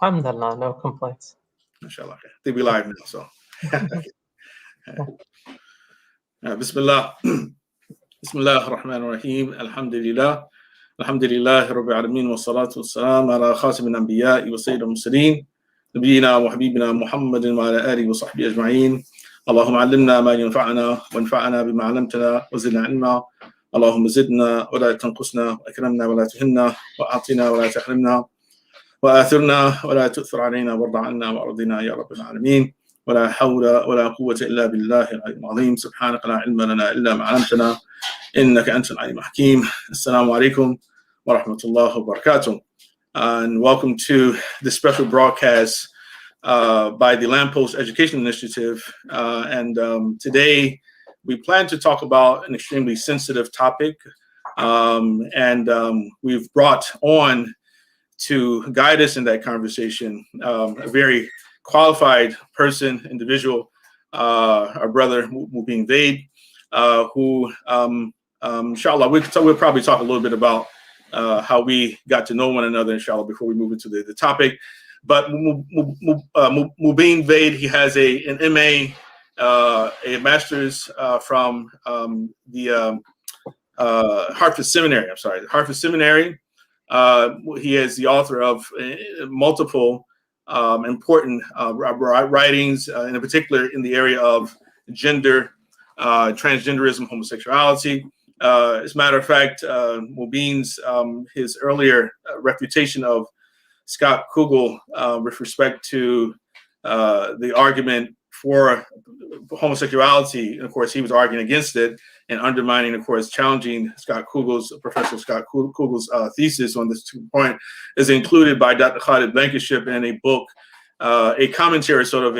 Alhamdulillah, no complaints. Inshallah. I think we're live now, so. Bismillah. Bismillah ar-Rahman ar-Rahim. Alhamdulillah. Alhamdulillah Rabbil Alameen wa salatu wa salam ala khatim al-anbiya wa sayyid al-mursaleen nabiyina wa habibina Muhammadin wa ala alihi wa sahbihi ajma'in. Allahumma allimna ma yanfa'una wa anfa'na bima 'allamtana wa zidna 'ilma. Allahumma zidna wa la tanqusna wa akramna wa la tuhinna wa a'tina wa la tahrimna wa athirna wa la tu'thir 'alayna warda 'anna wa ardina ya Rabbil Alameen. ولا حول ولا قوة إلا بالله العلي العظيم سبحانك لا علم لنا إلا ما علمتنا إنك أنت العليم الحكيم. Assalamu alaikum wa rahmatullahi wa barakatuh. And welcome to this special broadcast by the Lamppost Education Initiative. Today we plan to talk about an extremely sensitive topic. We've brought on to guide us in that conversation a very qualified individual, our brother Mobeen Vaid, who, inshallah, we'll probably talk a little bit about how we got to know one another, inshallah, before we move into the topic. But Mobeen Vaid, he has an MA, a master's from the Hartford Seminary. Hartford Seminary. He is the author of multiple important writings, in particular in the area of gender, transgenderism, homosexuality. As a matter of fact, Mobeen's his earlier refutation of Scott Kugel with respect to the argument for homosexuality, and of course he was arguing against it and undermining, of course, challenging Professor Scott Kugel's thesis on this point, is included by Dr. Khalid Blankenship in a book, a commentary, sort of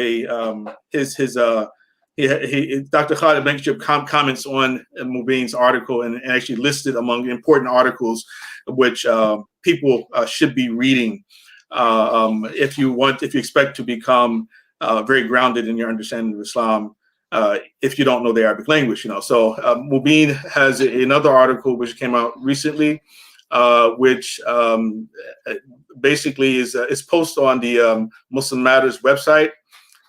Dr. Khalid Blankenship comments on Mobeen's article and actually listed among important articles which people should be reading if you expect to become very grounded in your understanding of Islam, if you don't know the Arabic language, So Mobeen has another article which came out recently, which basically is posted on the Muslim Matters website,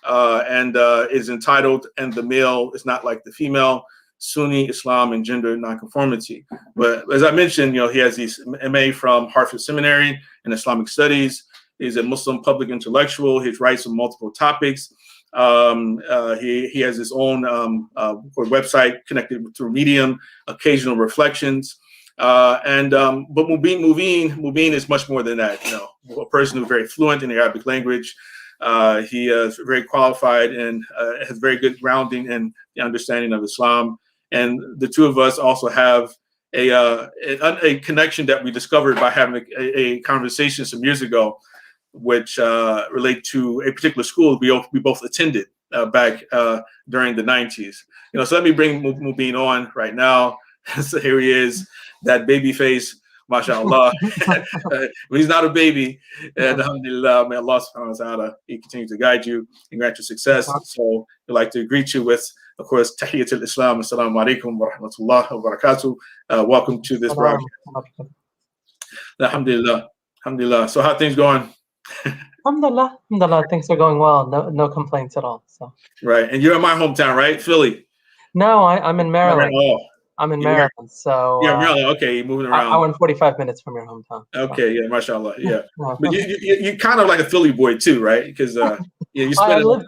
and is entitled "And the Male is Not Like the Female: Sunni Islam and Gender Nonconformity." But as I mentioned, he has his MA from Hartford Seminary in Islamic Studies. He's a Muslim public intellectual. He writes on multiple topics. He has his own website connected through Medium, Occasional Reflections. But Mobeen is much more than that. A person who's very fluent in the Arabic language. He is very qualified and has very good grounding in the understanding of Islam. And the two of us also have a connection that we discovered by having a conversation some years ago, which relate to a particular school we both attended back during the 90s. So let me bring Mobeen on right now. So here he is, that baby face, mashallah. He's not a baby. And alhamdulillah, may Allah subhanahu wa ta'ala, he continue to guide you and grant you success. So I'd like to greet you with, of course, Tahiyatul Islam. Assalamu alaikum wa rahmatullahi wa barakatuh. Welcome to this broadcast. Alhamdulillah. Alhamdulillah. So how are things going? Alhamdulillah, things are going well. No complaints at all. So right, and you're in my hometown, right, Philly? No, I'm in Maryland. Oh, I'm in Maryland. So yeah, Maryland. Okay, you're moving around. Hour and 45 minutes from your hometown. Okay, yeah, mashallah, yeah. But you kind of like a Philly boy too, right? Because you I lived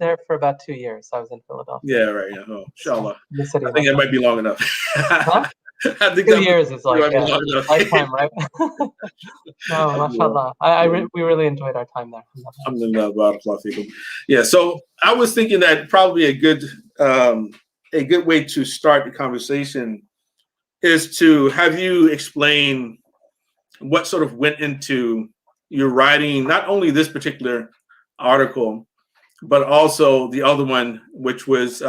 there for about 2 years. I was in Philadelphia. Yeah, right. Yeah. Oh, inshallah. I think it might be long enough. Huh? I think 2 years is like lifetime, right? No, mashallah. We really enjoyed our time there. Alhamdulillah, barakallahu feekum. Yeah, so I was thinking that probably a good way to start the conversation is to have you explain what sort of went into your writing, not only this particular article, but also the other one, which was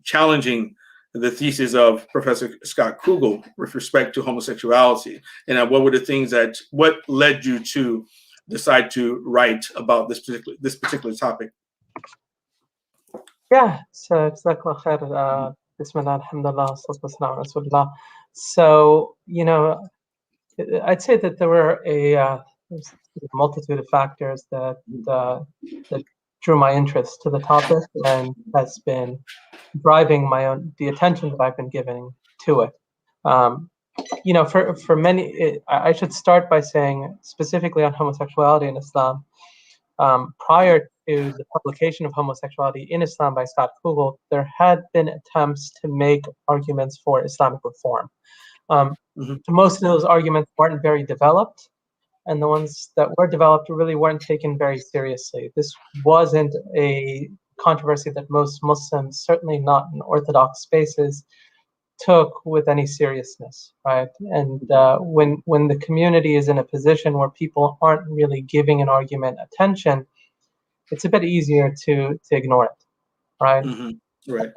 challenging the thesis of Professor Scott Kugel with respect to homosexuality, and what were the things what led you to decide to write about this particular topic? Yeah, so Jazakallah khair. Bismillah, alhamdulillah, salatu wassalamu ala rasulillah. So, I'd say that there were a multitude of factors that drew my interest to the topic and has been driving the attention that I've been giving to it. For many, I should start by saying specifically on homosexuality in Islam. Prior to the publication of homosexuality in Islam by Scott Kugel, there had been attempts to make arguments for Islamic reform. Most of those arguments weren't very developed, and the ones that were developed really weren't taken very seriously. This wasn't a controversy that most Muslims, certainly not in Orthodox spaces, took with any seriousness, right? And when the community is in a position where people aren't really giving an argument attention, it's a bit easier to ignore it, right? Right.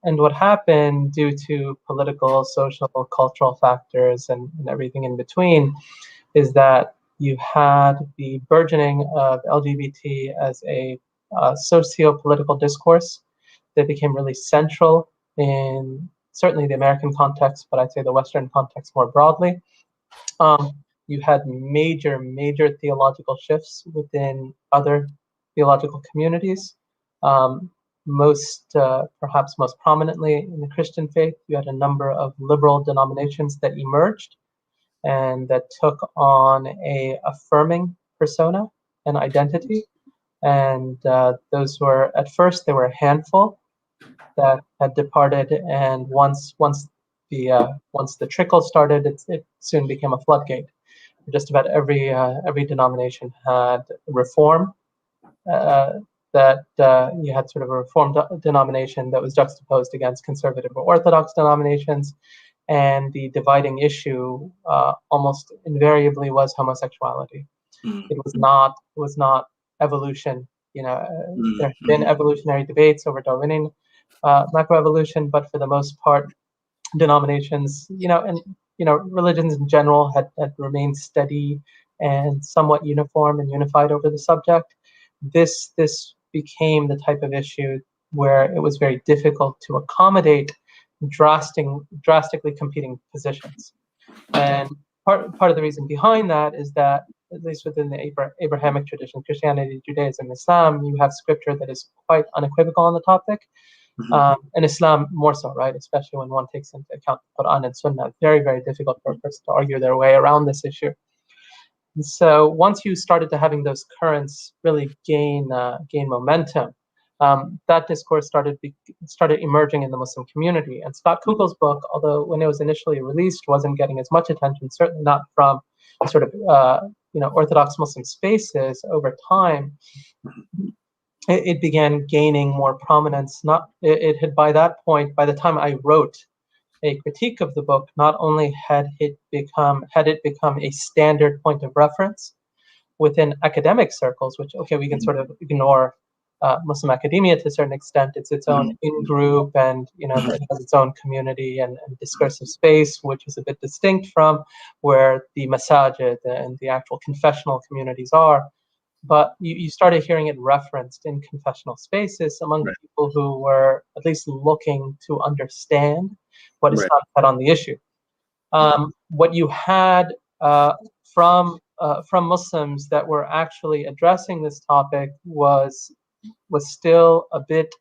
And what happened due to political, social, cultural factors and everything in between is that you had the burgeoning of LGBT as a socio-political discourse that became really central in certainly the American context, but I'd say the Western context more broadly. You had major theological shifts within other theological communities. Perhaps most prominently in the Christian faith, you had a number of liberal denominations that emerged and that took on a affirming persona and identity. And those were, at first, they were a handful that had departed, and once the trickle started, it soon became a floodgate. Just about every denomination had reform. That you had sort of a reformed denomination that was juxtaposed against conservative or Orthodox denominations, and the dividing issue almost invariably was homosexuality. It was not evolution. There have been evolutionary debates over Darwinian macroevolution, but for the most part, denominations, and religions in general had remained steady and somewhat uniform and unified over the subject. This became the type of issue where it was very difficult to accommodate drastically competing positions. And part of the reason behind that is that, at least within the Abrahamic tradition, Christianity, Judaism, Islam, you have scripture that is quite unequivocal on the topic. And Islam more so, right? Especially when one takes into account Quran and Sunnah. Very, very difficult for a person to argue their way around this issue. And so once you started to having those currents really gain momentum, that discourse started emerging in the Muslim community. And Scott Kugel's book, although when it was initially released, wasn't getting as much attention, certainly not from sort of Orthodox Muslim spaces. Over time, it began gaining more prominence. It had, by that point, by the time I wrote a critique of the book, not only had it become a standard point of reference within academic circles, which, okay, we can sort of ignore Muslim academia to a certain extent. It's its own in-group, and it has its own community and discursive space, which is a bit distinct from where the masajid and the actual confessional communities are. But you started hearing it referenced in confessional spaces among people who were at least looking to understand what Islam had on the issue. What you had from Muslims that were actually addressing this topic was still a bit,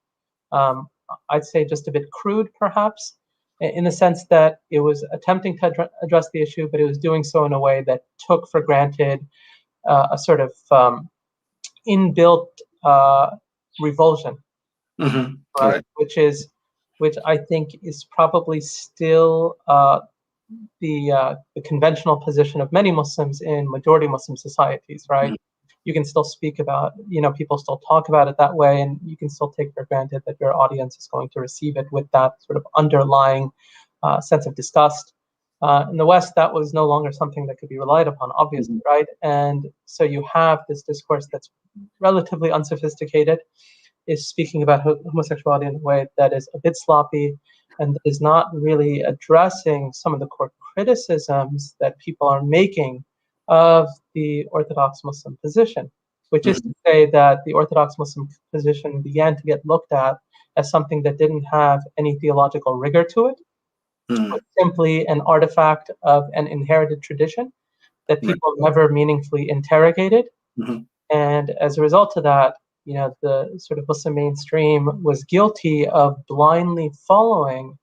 I'd say, just a bit crude, perhaps, in the sense that it was attempting to address the issue, but it was doing so in a way that took for granted a sort of inbuilt revulsion, right? Which I think is probably still the conventional position of many Muslims in majority Muslim societies, right? You can still speak about, people still talk about it that way, and you can still take for granted that your audience is going to receive it with that sort of underlying sense of disgust. In the West, that was no longer something that could be relied upon, obviously, right? And so you have this discourse that's relatively unsophisticated, is speaking about homosexuality in a way that is a bit sloppy and is not really addressing some of the core criticisms that people are making of the Orthodox Muslim position, which is to say that the Orthodox Muslim position began to get looked at as something that didn't have any theological rigor to it, but simply an artifact of an inherited tradition that Right. people never meaningfully interrogated. Mhm. And as a result of that, the sort of Muslim mainstream was guilty of blindly following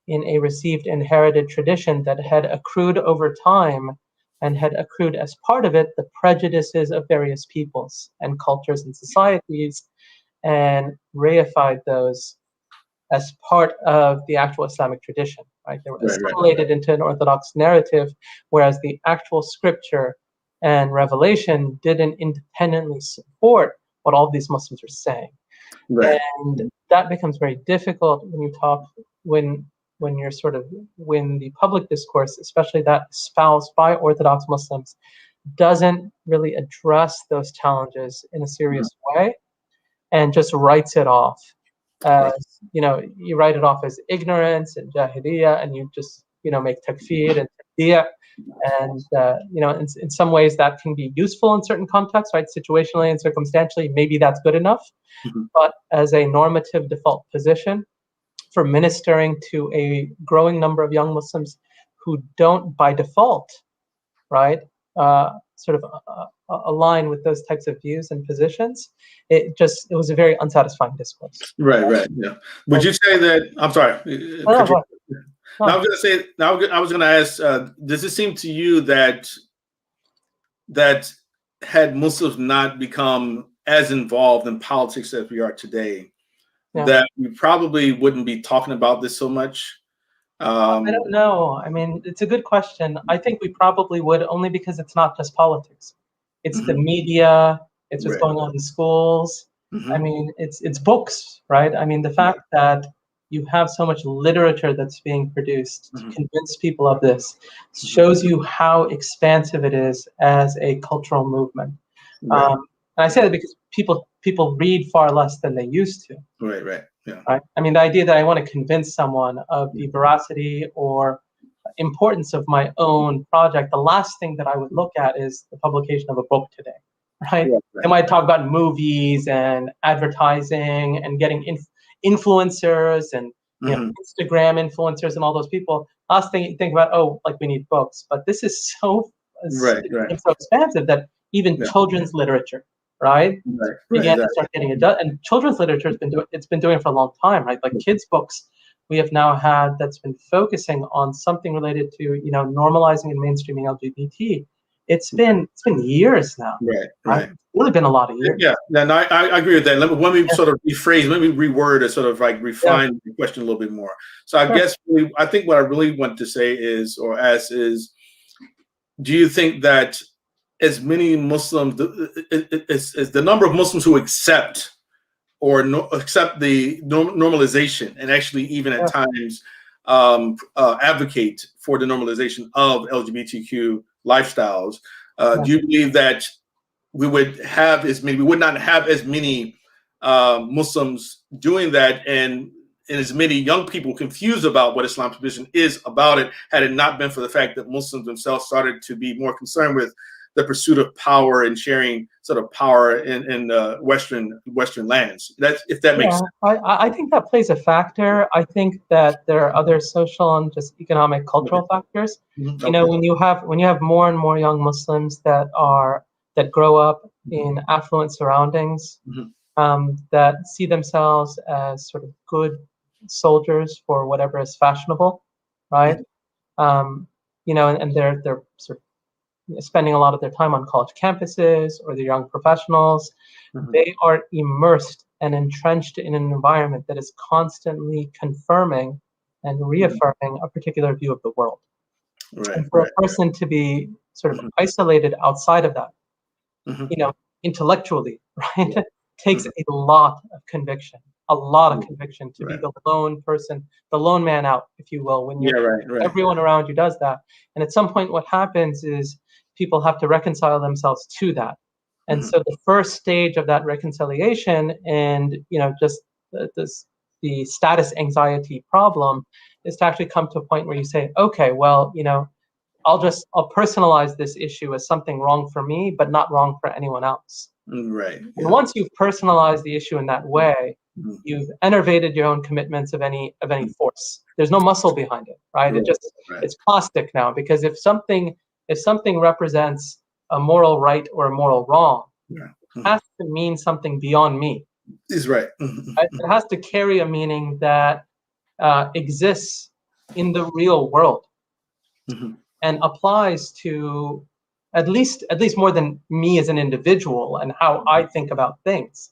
in a received inherited tradition that had accrued over time and had accrued as part of it the prejudices of various peoples and cultures and societies, and reified those as part of the actual Islamic tradition. Right? They were Right. Right. assimilated into an orthodox narrative, whereas the actual scripture and revelation didn't independently support what all these Muslims are saying. Right. And that becomes very difficult when you talk when you're sort of when the public discourse, especially that espoused by Orthodox Muslims, doesn't really address those challenges in a Mhm. serious way and just writes it off as, Right. you write it off as ignorance and jahiliyyah, and you just make takfir and tabdiya. And in some ways that can be useful in certain contexts, right? Situationally and circumstantially, maybe that's good enough. Mhm. But as a normative default position for ministering to a growing number of young Muslims who don't, by default, right, sort of align with those types of views and positions, it was a very unsatisfying discourse. Right. Right. Yeah. Would And you say that? I'm sorry. no, Cut you. go ahead. Now I No, was going to say. Now I was going to ask. Does it seem to you that had Muslims not become as involved in politics as we are today, yeah. that we probably wouldn't be talking about this so much? I don't know. I mean, it's a good question. I think we probably would, only because it's not just politics. It's the Mhm. media, it's what's Right. going on in schools. I Mhm. mean, it's books, right? I mean, the Right. fact that you have so much literature that's being produced to Mhm. convince people of this Mhm. shows you how expansive it is as a cultural movement. Right. Um, and I say that because people read far less than they used to. Right. Right. Yeah. Right? I mean, the idea that I want to convince someone of the veracity or importance of my own project, the last thing that I would look at is the publication of a book today, right? Right. They Right. might talk about movies and advertising and getting influencers and Mhm. Instagram influencers and all those people. Last thing you think about, oh, like we need books, but this is Right. it Right. became so expansive that even Yeah. children's literature, right, Right. Right. began to Exactly. start getting it done. And children's literature has been doing it for a long time, right? Like kids' books, we have now had that's been focusing on something related to normalizing and mainstreaming LGBT. It's been years now, Right. right? Right. It's really been a lot of years. Yeah, no, I agree with that. Let me Yeah, sort of rephrase, let me reword or sort of like yeah, refine the question a little bit more. So I sure. guess I think what I really want to say is, or ask is, do you think that as many Muslims, as the number of Muslims who accept or accept the normalization and actually even at Yeah, times advocate for the normalization of LGBTQ lifestyles, yeah. do you believe that we would not have as many Muslims doing that, and as many young people confused about what Islam's position is about it, had it not been for the fact that Muslims themselves started to be more concerned with the pursuit of power and sharing sort of power in Western lands. That's, if that makes Yeah, sense. I think that plays a factor. I think that there are other social and just economic, Okay. cultural factors. Mhm. You know, Okay. when you have more and more young Muslims that grow up in affluent surroundings, Mhm. that see themselves as sort of good soldiers for whatever is fashionable, right? Mhm. Um, and they're sort of spending a lot of their time on college campuses, or they're young professionals. Mhm. They are immersed and entrenched in an environment that is constantly confirming and Mhm. reaffirming a particular view of the world. Right. And for a Right. person to be sort of Mhm. isolated outside of that, Mhm. you know, intellectually, Yeah. right, takes Mhm. a lot of conviction, a lot of Mhm. conviction to be Right. the lone person, the lone man out, if you will, when Yeah. Right. Right. everyone around you does that. And at some point, what happens is people have to reconcile themselves to that. And Mhm. so the first stage of that reconciliation, and just this the status anxiety problem, is to actually come to a point where you say, okay, well, I'll personalize this issue as something wrong for me, but not wrong for anyone else. Right. And Yeah. once you've personalized the issue in that way, Mhm. you've enervated your own commitments of any force. There's no muscle behind it, right? Right. Right. It's plastic now, because if something if something represents a moral right or a moral wrong, Yeah. it has to mean something beyond me. Is right. Right? It has to carry a meaning that exists in the real world and applies to at least more than me as an individual and how I think about things,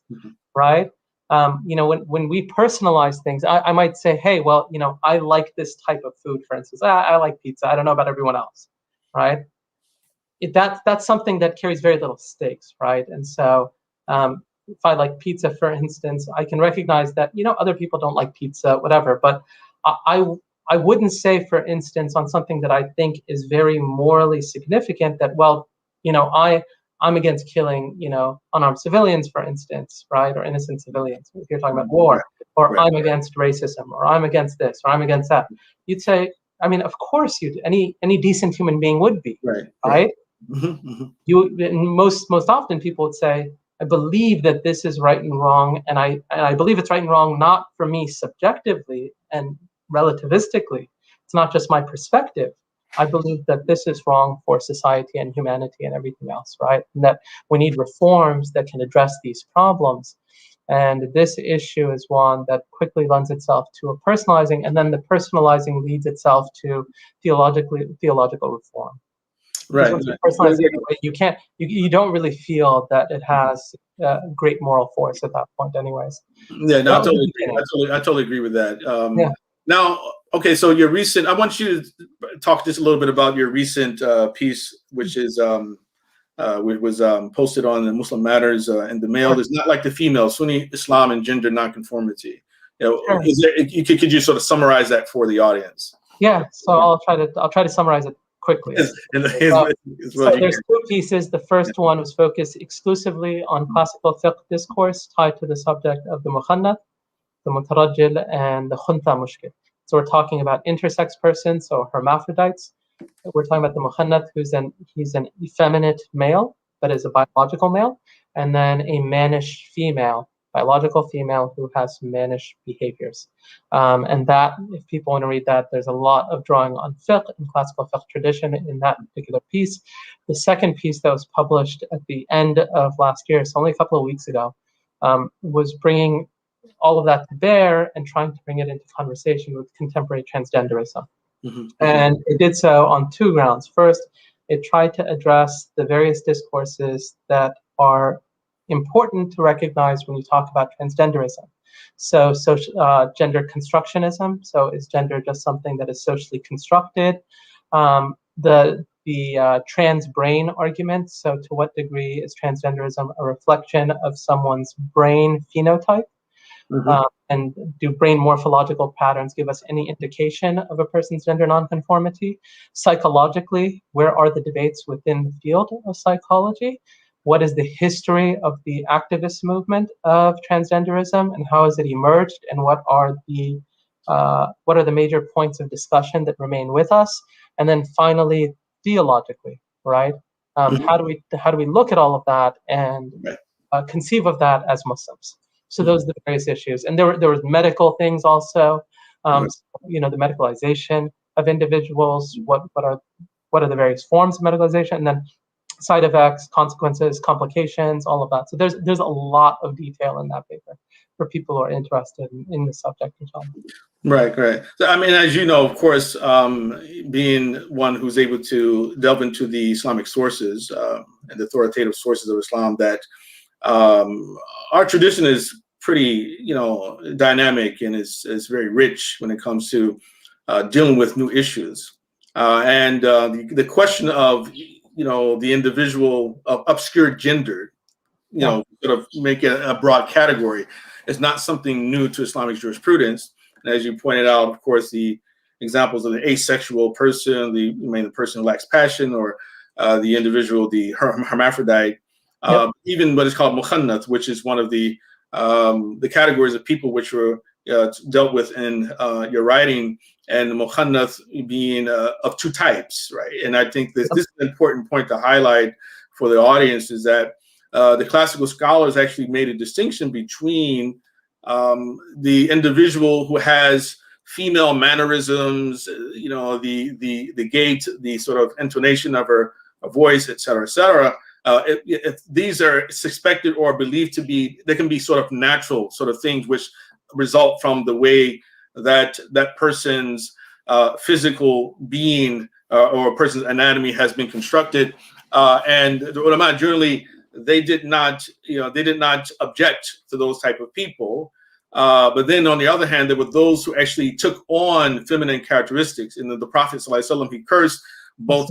right? When we personalize things, I might say, hey, well, I like this type of food, for instance. I like pizza. I don't know about everyone else, right? That's something that carries very little stakes, right? And so if I like pizza, for instance, I can recognize that other people don't like pizza, whatever. But I I wouldn't say, for instance, on something that I think is very morally significant, that I'm against killing unarmed civilians, for instance, right, or innocent civilians. If you're talking about war, or Right. I'm against racism, or I'm against this, or I'm against that, you'd say, I mean, of course you'd. Any decent human being would be, Right. right? Mm-hmm. Most often people would say, I believe that this is right and wrong, and I believe it's right and wrong, not for me subjectively and relativistically. It's not just my perspective. I believe that this is wrong for society and humanity and everything else, right? And that we need reforms that can address these problems. And this issue is one that quickly lends itself to a personalizing, and then the personalizing leads itself to theological reform. Because Right. once you personalize it, you don't really feel that it has great moral force at that point, anyways. Yeah, no, I That was totally the agree. beginning. I totally agree with that. Yeah, Now, okay, so I want you to talk just a little bit about your recent piece, which was posted on the Muslim Matters, and the male sure, is not like the female, Sunni Islam and gender nonconformity. sure. Could you sort of summarize that for the audience? Yeah, so I'll try to summarize it quickly. As, So, as well so as you there's can. two pieces. The first one was focused exclusively on classical fiqh discourse tied to the subject of the muhannath, the mutarajjil, and the khuntha mushkil. So we're talking about intersex persons, so hermaphrodites. We're talking about the muhannath, he's an effeminate male, that is a biological male, and then a mannish female, biological female who has mannish behaviors. And that, if people want to read that, there's a lot of drawing on fiqh and classical fiqh tradition in that particular piece. The second piece that was published at the end of last year, so only a couple of weeks ago, was bringing all of that to bear and trying to bring it into conversation with contemporary transgenderism. And it did so on two grounds. First, it tried to address the various discourses that are important to recognize when you talk about transgenderism. So, gender constructionism. So, is gender just something that is socially constructed? The trans brain argument. So, to what degree is transgenderism a reflection of someone's brain phenotype? And do brain morphological patterns give us any indication of a person's gender nonconformity? Psychologically, where are the debates within the field of psychology? What is the history of the activist movement of transgenderism, and how has it emerged? And what are the major points of discussion that remain with us? And then finally, theologically, right? How do we look at all of that and conceive of that as Muslims? So those are the various issues, and there were medical things also. The medicalization of individuals. What are the various forms of medicalization, and then side effects, consequences, complications, all of that. So there's a lot of detail in that paper for people who are interested in the subject as well. Right. So, I mean, as you know, of course, being one who's able to delve into the Islamic sources and the authoritative sources of Islam, that our tradition is pretty, dynamic, and is very rich when it comes to dealing with new issues. And the question of, the individual of obscure gender, sort of make it a broad category, is not something new to Islamic jurisprudence. And as you pointed out, of course, the examples of the asexual person, the person who lacks passion, or the individual, the hermaphrodite, even what is called mukhannath, which is one of the categories of people which were dealt with in your writing, and the mukhannath being of two types, right? And I think this is an important point to highlight for the audience, is that the classical scholars actually made a distinction between the individual who has female mannerisms, the gait, the sort of intonation of her voice, et cetera, et cetera. If these are suspected or believed to be, they can be sort of natural sort of things which result from the way that that person's physical being or a person's anatomy has been constructed. And the ulama generally, they did not object to those type of people. But then on the other hand, there were those who actually took on feminine characteristics. In the Prophet ﷺ, he cursed both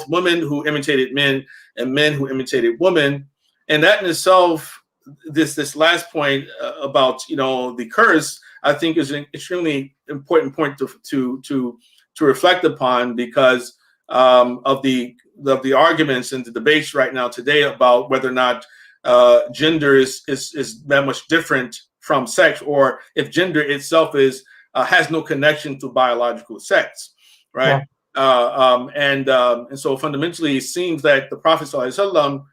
women who imitated men and men who imitated women. And that in itself, this last point about the curse, I think is an extremely important point to reflect upon, because of the arguments and the debates right now today about whether or not gender is that much different from sex, or if gender itself has no connection to biological sex, right? Yeah. And so fundamentally, it seems that the Prophet ﷺ,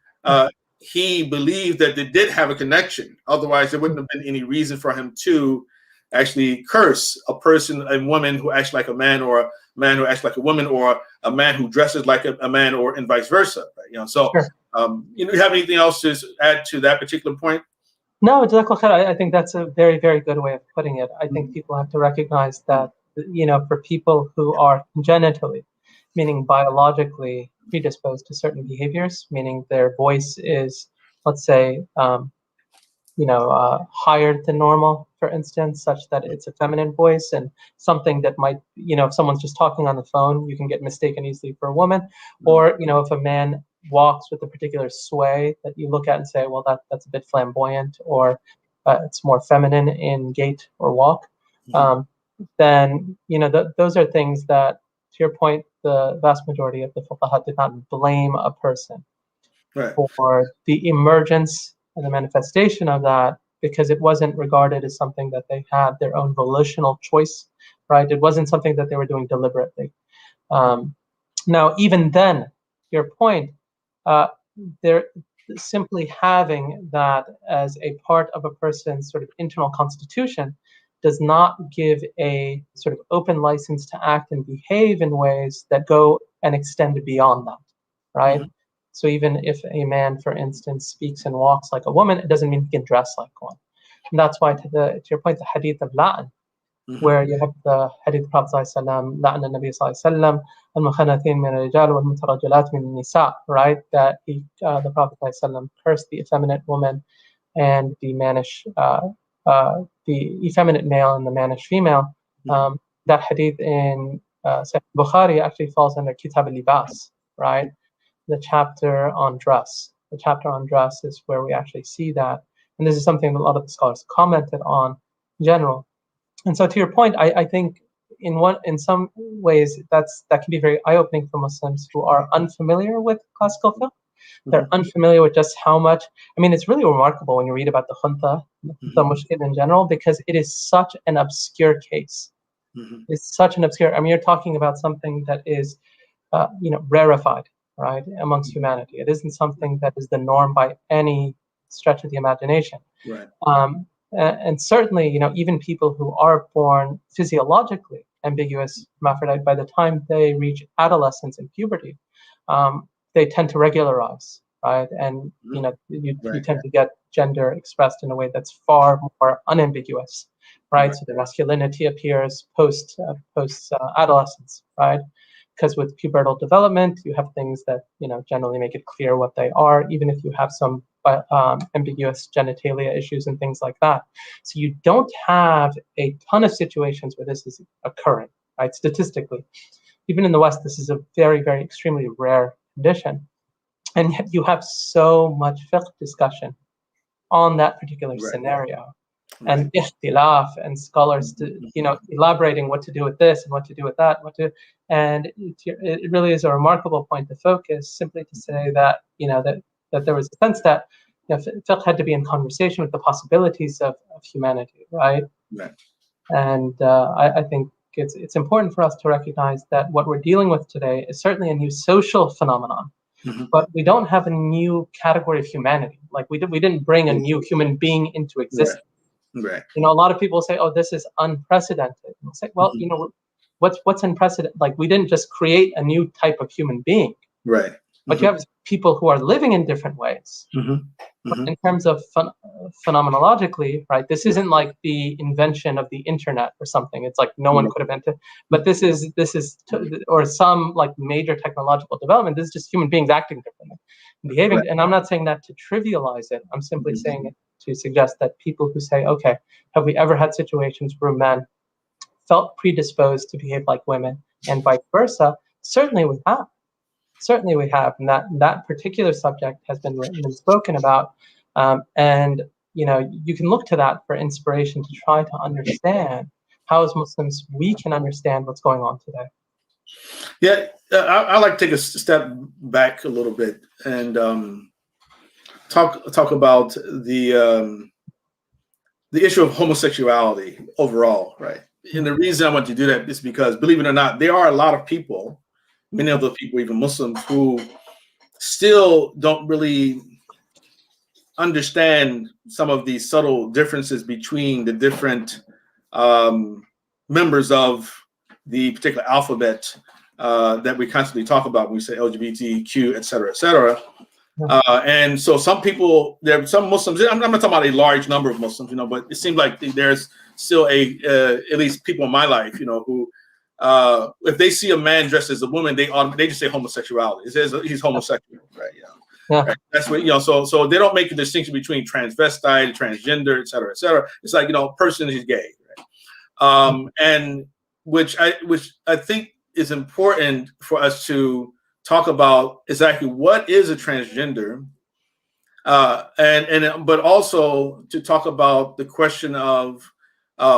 he believed that they did have a connection. Otherwise, there wouldn't have been any reason for him to actually curse a person, a woman who acts like a man, or a man who acts like a woman, or a man who dresses like a man, or and vice versa. Right? So, sure. You have anything else to add to that particular point? No, I think that's a very, very good way of putting it. I think people have to recognize that, for people who are congenitally, meaning biologically predisposed to certain behaviors, meaning their voice is, let's say, higher than normal, for instance, such that it's a feminine voice, and something that might, if someone's just talking on the phone, you can get mistaken easily for a woman, or, if a man walks with a particular sway that you look at and say, well, that's a bit flamboyant, or it's more feminine in gait or walk, then, those are things that, to your point, the vast majority of the fuqaha did not blame a person for the emergence and the manifestation of that, because it wasn't regarded as something that they had their own volitional choice, right? It wasn't something that they were doing deliberately. Now, even then, your point, they're simply having that as a part of a person's sort of internal constitution does not give a sort of open license to act and behave in ways that go and extend beyond that, right? So even if a man, for instance, speaks and walks like a woman, it doesn't mean he can dress like one. And that's why, to your point, the hadith of La'an, where you have the hadith of the Prophet ﷺ, La'an al-Nabi ﷺ, al-mukhanathin min al-rijal wal-mutarajalat min nisa, right? That the Prophet ﷺ cursed the effeminate woman and the mannish, the effeminate male and the mannish female. That hadith in Sahih Bukhari actually falls under Kitab al-Libas, right? The chapter on dress. The chapter on dress is where we actually see that. And this is something that a lot of the scholars commented on in general. And so to your point, I think in some ways that can be very eye-opening for Muslims who are unfamiliar with classical fiqh. They're unfamiliar with just how much, it's really remarkable when you read about the Khuntha, the mushkil in general, because it is such an obscure case. It's such an obscure, you're talking about something that is, rarefied, right, amongst humanity. It isn't something that is the norm by any stretch of the imagination. Right. And certainly, even people who are born physiologically ambiguous hermaphrodite, by the time they reach adolescence and puberty, they tend to regularize, right? And you tend to get gender expressed in a way that's far more unambiguous, right? So the masculinity appears post adolescence, right? Because with pubertal development, you have things that generally make it clear what they are, even if you have some ambiguous genitalia issues and things like that. So you don't have a ton of situations where this is occurring, right? Statistically, even in the West, this is a very, very extremely rare condition, and yet you have so much fiqh discussion on that particular scenario. And ikhtilaf, and scholars elaborating what to do with this and what to do with that, and it really is a remarkable point to focus, simply to say that that there was a sense that fiqh had to be in conversation with the possibilities of humanity, right? And I think it's important for us to recognize that what we're dealing with today is certainly a new social phenomenon. But we don't have a new category of humanity. Like we didn't bring a new human being into existence. Right. You know, a lot of people say, "Oh, this is unprecedented." And we'll say, "Well, Mhm. you know, what's unprecedented? Like, we didn't just create a new type of human being, Right. but you Hmm. have people who are living in different ways." Hmm. But Hmm. in terms of phenomenologically, right, this isn't like the invention of the internet or something. It's like no one could have invented. But or some like major technological development. This is just human beings acting differently, Right. behaving. And I'm not saying that to trivialize it. I'm simply saying it to suggest that people who say, okay, have we ever had situations where men felt predisposed to behave like women and vice versa? Certainly we have. Certainly we have, and that particular subject has been written and spoken about, and you know, you can look to that for inspiration to try to understand how as Muslims we can understand what's going on today. Yeah, I like to take a step back a little bit and talk about the issue of homosexuality overall, right? And the reason I want to do that is because, believe it or not, there are a lot of people, many of the people, even Muslims, who still don't really understand some of these subtle differences between the different um, members of the particular alphabet that we constantly talk about when we say LGBTQ, et cetera, et cetera. And so some people, there are some Muslims, I'm not talking about a large number of Muslims, you know, but it seems like there's still at least people in my life, you know, who, if they see a man dressed as a woman, they just say homosexuality. It says he's homosexual, right? Yeah. Yeah. Right. That's what, you know, so they don't make a distinction between transvestite, transgender, et cetera, et cetera. It's like, you know, a person is gay, right? And which I think is important for us to talk about exactly what is a transgender, but also to talk about the question of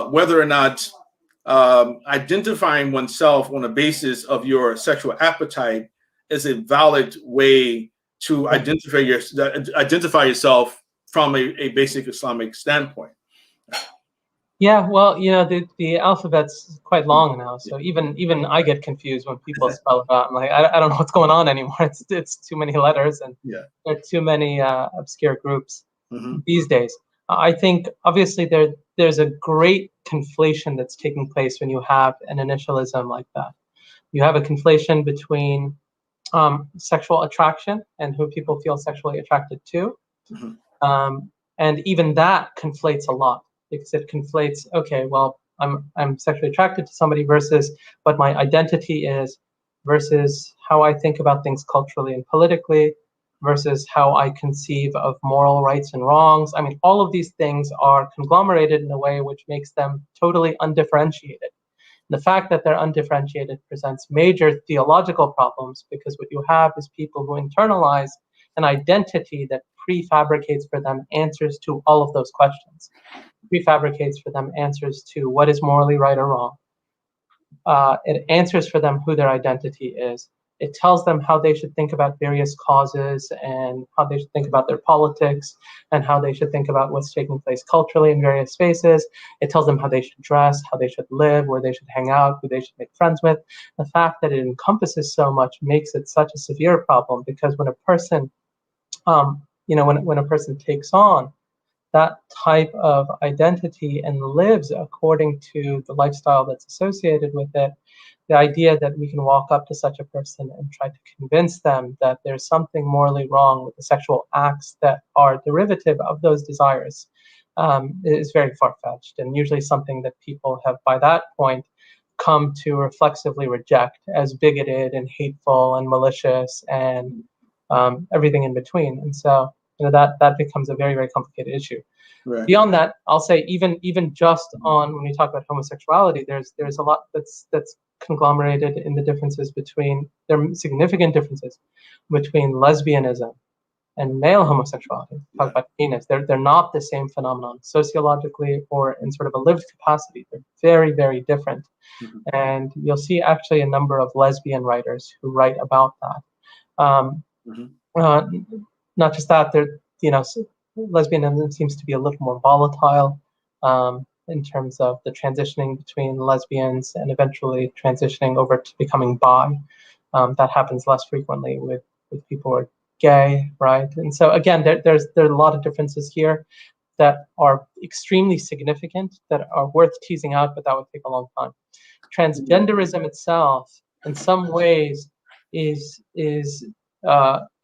whether or not identifying oneself on the basis of your sexual appetite is a valid way to identify yourself from a basic Islamic standpoint. Yeah, well, you know, the alphabet's quite long now, so even I get confused when people spell it out. I'm like, I don't know what's going on anymore. It's too many letters, and Yeah. there are too many obscure groups Hmm. these days. I think obviously there's a great conflation that's taking place when you have an initialism like that. You have a conflation between sexual attraction and who people feel sexually attracted to. Hmm. Um, and even that conflates a lot because it conflates, okay, well, I'm sexually attracted to somebody versus what my identity is, versus how I think about things culturally and politically, versus how I conceive of moral rights and wrongs. I mean, all of these things are conglomerated in a way which makes them totally undifferentiated. The fact that they're undifferentiated presents major theological problems because what you have is people who internalize an identity that prefabricates for them answers to all of those questions, prefabricates for them answers to what is morally right or wrong. It answers for them who their identity is. It tells them how they should think about various causes and how they should think about their politics and how they should think about what's taking place culturally in various spaces. It tells them how they should dress, how they should live, where they should hang out, who they should make friends with. The fact that it encompasses so much makes it such a severe problem because when a person, when a person takes on that type of identity and lives according to the lifestyle that's associated with it, the idea that we can walk up to such a person and try to convince them that there's something morally wrong with the sexual acts that are derivative of those desires is very far-fetched and usually something that people have by that point come to reflexively reject as bigoted and hateful and malicious and everything in between. And so that becomes a very, very complicated issue. Right. Beyond that, I'll say even just on when we talk about homosexuality, there's a lot that's conglomerated in the differences between there are significant differences between lesbianism and male homosexuality. Talk about penis. They're not the same phenomenon sociologically or in sort of a lived capacity. They're very, very different. Mm-hmm. And you'll see actually a number of lesbian writers who write about that. Not just that, lesbianism seems to be a little more volatile in terms of the transitioning between lesbians and eventually transitioning over to becoming bi. That happens less frequently with people who are gay, right? And so again, there are a lot of differences here that are extremely significant, that are worth teasing out, but that would take a long time. Transgenderism itself, in some ways, is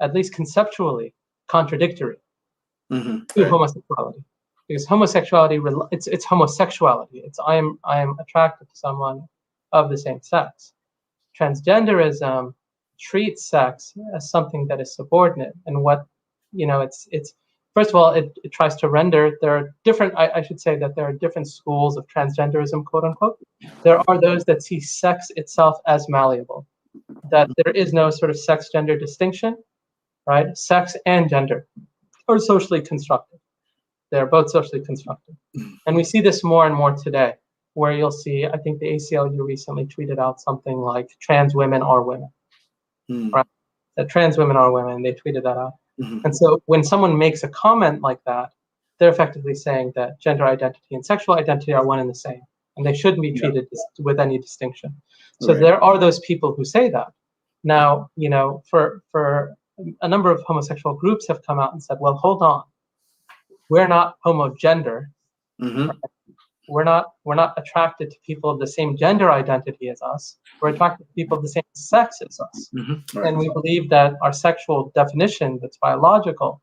at least conceptually contradictory to homosexuality, because homosexuality it's homosexuality. It's I am attracted to someone of the same sex. Transgenderism treats sex as something that is subordinate, and what it's first of all, it tries to render. There are different. I should say that there are different schools of transgenderism, quote unquote. There are those that see sex itself as malleable, that there is no sort of sex-gender distinction, right? Sex and gender are socially constructed. They're both socially constructed. And we see this more and more today, where you'll see, I think the ACLU recently tweeted out something like trans women are women, right? That trans women are women, they tweeted that out. And so when someone makes a comment like that, they're effectively saying that gender identity and sexual identity are one and the same, and they shouldn't be treated with any distinction. So there are those people who say that. Now, for a number of homosexual groups have come out and said, well, hold on, we're not homogender. Right? We're not attracted to people of the same gender identity as us. We're attracted to people of the same sex as us. And we believe that our sexual definition that's biological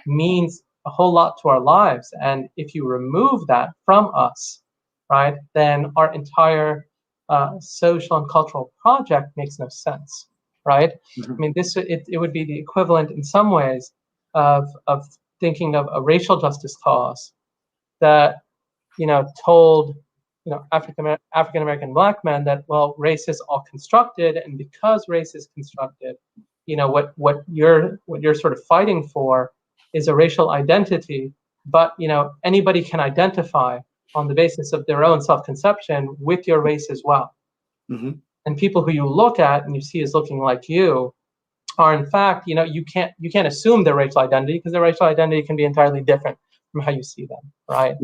means a whole lot to our lives. And if you remove that from us, right, then our entire social and cultural project makes no sense, right? I mean, it would be the equivalent in some ways of thinking of a racial justice cause that told African American black men that, well, race is all constructed, and because race is constructed, what you're sort of fighting for is a racial identity, but anybody can identify on the basis of their own self-conception with your race as well. And people who you look at and you see as looking like you are, in fact, you can't assume their racial identity, because their racial identity can be entirely different from how you see them, right?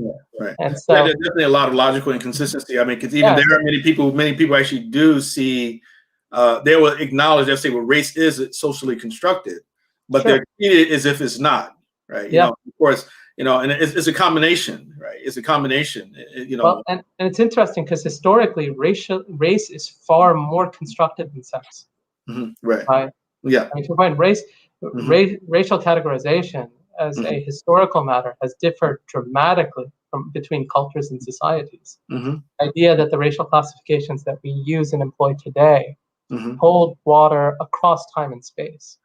And so there's definitely a lot of logical inconsistency. I mean, because even there are many people actually do see, they will acknowledge, they'll say, well, race is socially constructed, but they're treated as if it's not, right? You know, of course, and it's a combination, right? It's a combination, Well, and it's interesting because historically, race is far more constructed than sex. Right. Yeah. I mean, to find racial categorization as a historical matter has differed dramatically between cultures and societies. The idea that the racial classifications that we use and employ today hold water across time and space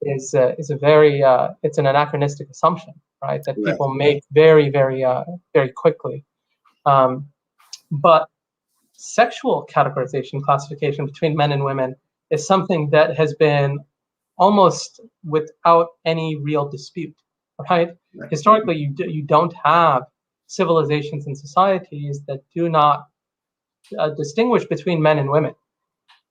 is a very it's an anachronistic assumption, right? That people make very, very, very quickly. But sexual categorization, classification between men and women is something that has been almost without any real dispute. Right? Historically, you don't have civilizations and societies that do not distinguish between men and women,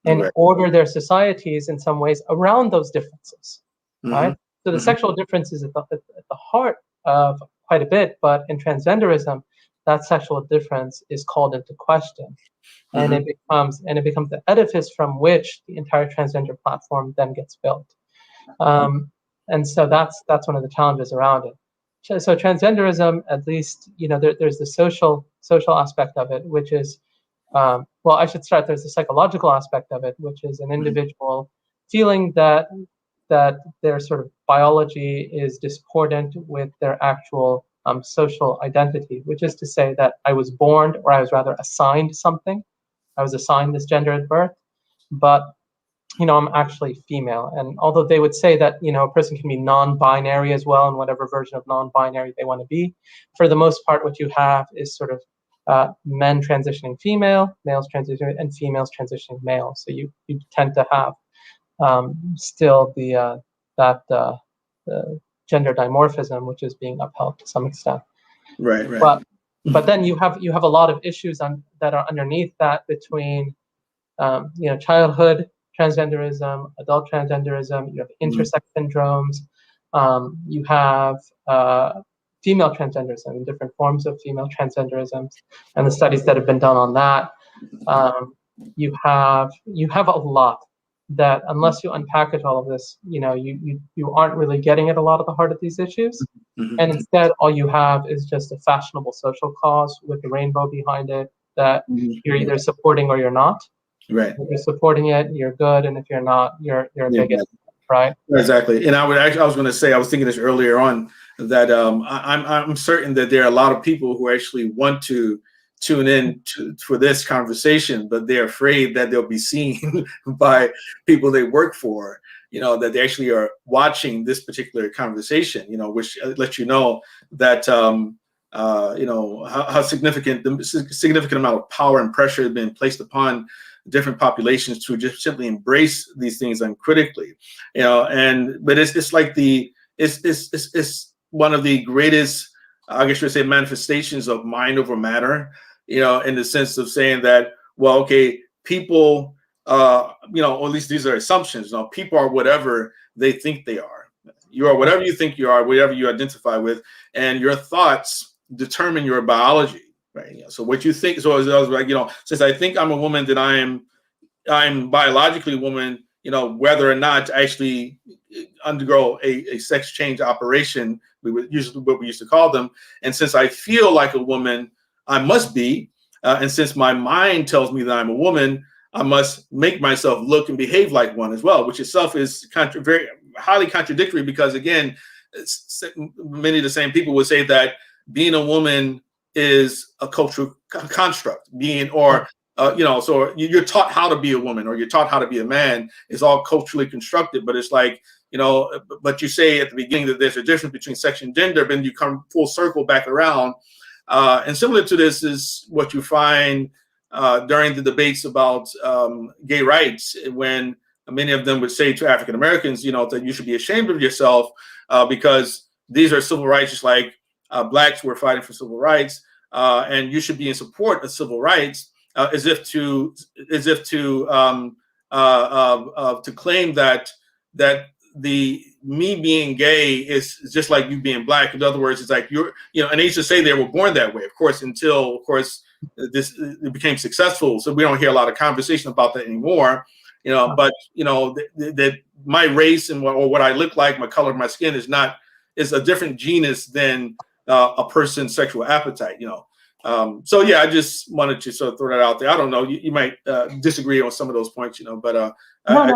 and order their societies in some ways around those differences. Right? So the sexual difference is at the heart of quite a bit, but in transgenderism, that sexual difference is called into question, and it becomes the edifice from which the entire transgender platform then gets built. And so that's one of the challenges around it. So transgenderism, at least, there's the social aspect of it, which is, well, I should start. There's the psychological aspect of it, which is an individual feeling that their sort of biology is discordant with their actual social identity, which is to say that I was born, or I was rather assigned something. I was assigned this gender at birth, but I'm actually female. And although they would say that, a person can be non-binary as well, in whatever version of non-binary they want to be, for the most part, what you have is sort of men transitioning female, males transitioning, and females transitioning male. So you tend to have still the gender dimorphism, which is being upheld to some extent. Right. But then you have a lot of issues that are underneath that between childhood transgenderism, adult transgenderism, you have intersex syndromes, you have female transgenderism and different forms of female transgenderism, and the studies that have been done on that. You have a lot. that unless you unpackage all of this, you aren't really getting at a lot of the heart of these issues. And Mm-hmm. instead, all you have is just a fashionable social cause with a rainbow behind it that you're Mm-hmm. either supporting or you're not. Right. If you're supporting it, you're good, and if you're not, you're a Yeah, bigot, right? exactly. And I was going to say, I was thinking this earlier on, that I'm certain that there are a lot of people who actually want to tune in for this conversation, but they're afraid that they'll be seen by people they work for, that they actually are watching this particular conversation, which lets you know that, how significant the significant amount of power and pressure has been placed upon different populations to just simply embrace these things uncritically, but it's like it's one of the greatest, I guess you would say, manifestations of mind over matter, in the sense of saying that, well, okay, people, or at least these are assumptions, people are whatever they think they are. You are whatever you think you are, whatever you identify with, and your thoughts determine your biology, right? So what you think, so I was like, since I think I'm a woman, then I'm biologically a woman, whether or not to actually undergo a sex change operation, we would usually what we used to call them. And since I feel like a woman, I must be. And since my mind tells me that I'm a woman, I must make myself look and behave like one as well, which itself is very highly contradictory, because again, many of the same people would say that being a woman is a cultural construct, so you're taught how to be a woman, or you're taught how to be a man. It's all culturally constructed, but it's like, but you say at the beginning that there's a difference between sex and gender, but then you come full circle back around. And similar to this is what you find during the debates about gay rights, when many of them would say to African Americans, that you should be ashamed of yourself, because these are civil rights, just like blacks were fighting for civil rights, and you should be in support of civil rights, as if to claim that the me being gay is just like you being black. In other words, it's like and they used to say they were born that way, of course, until, of course, it became successful. So we don't hear a lot of conversation about that anymore. But that my race and what I look like, my color of my skin is a different genus than a person's sexual appetite. So yeah, I just wanted to sort of throw that out there. I don't know, you might disagree on some of those points, but I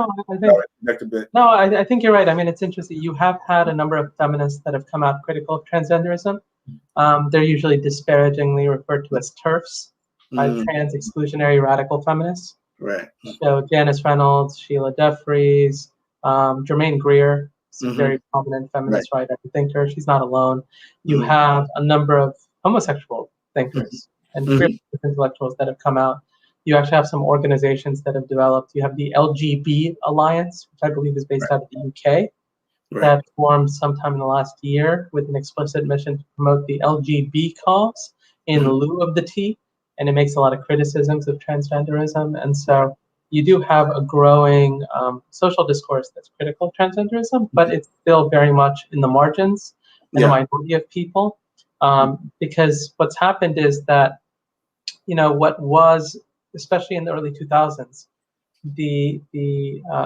think you're right. I mean, it's interesting. You have had a number of feminists that have come out critical of transgenderism. They're usually disparagingly referred to as TERFs, trans exclusionary radical feminists. Right. So Janice Reynolds, Sheila Jeffries, Germaine Greer, a very prominent feminist writer and thinker. She's not alone. You have a number of homosexual thinkers and queer intellectuals that have come out. You actually have some organizations that have developed. You have the LGB Alliance, which I believe is based out of the UK, that formed sometime in the last year with an explicit mission to promote the LGB cause in lieu of the T. And it makes a lot of criticisms of transgenderism. And so you do have a growing social discourse that's critical of transgenderism, but it's still very much in the margins and a minority of people. Because what's happened is that, what was, especially in the early 2000s, the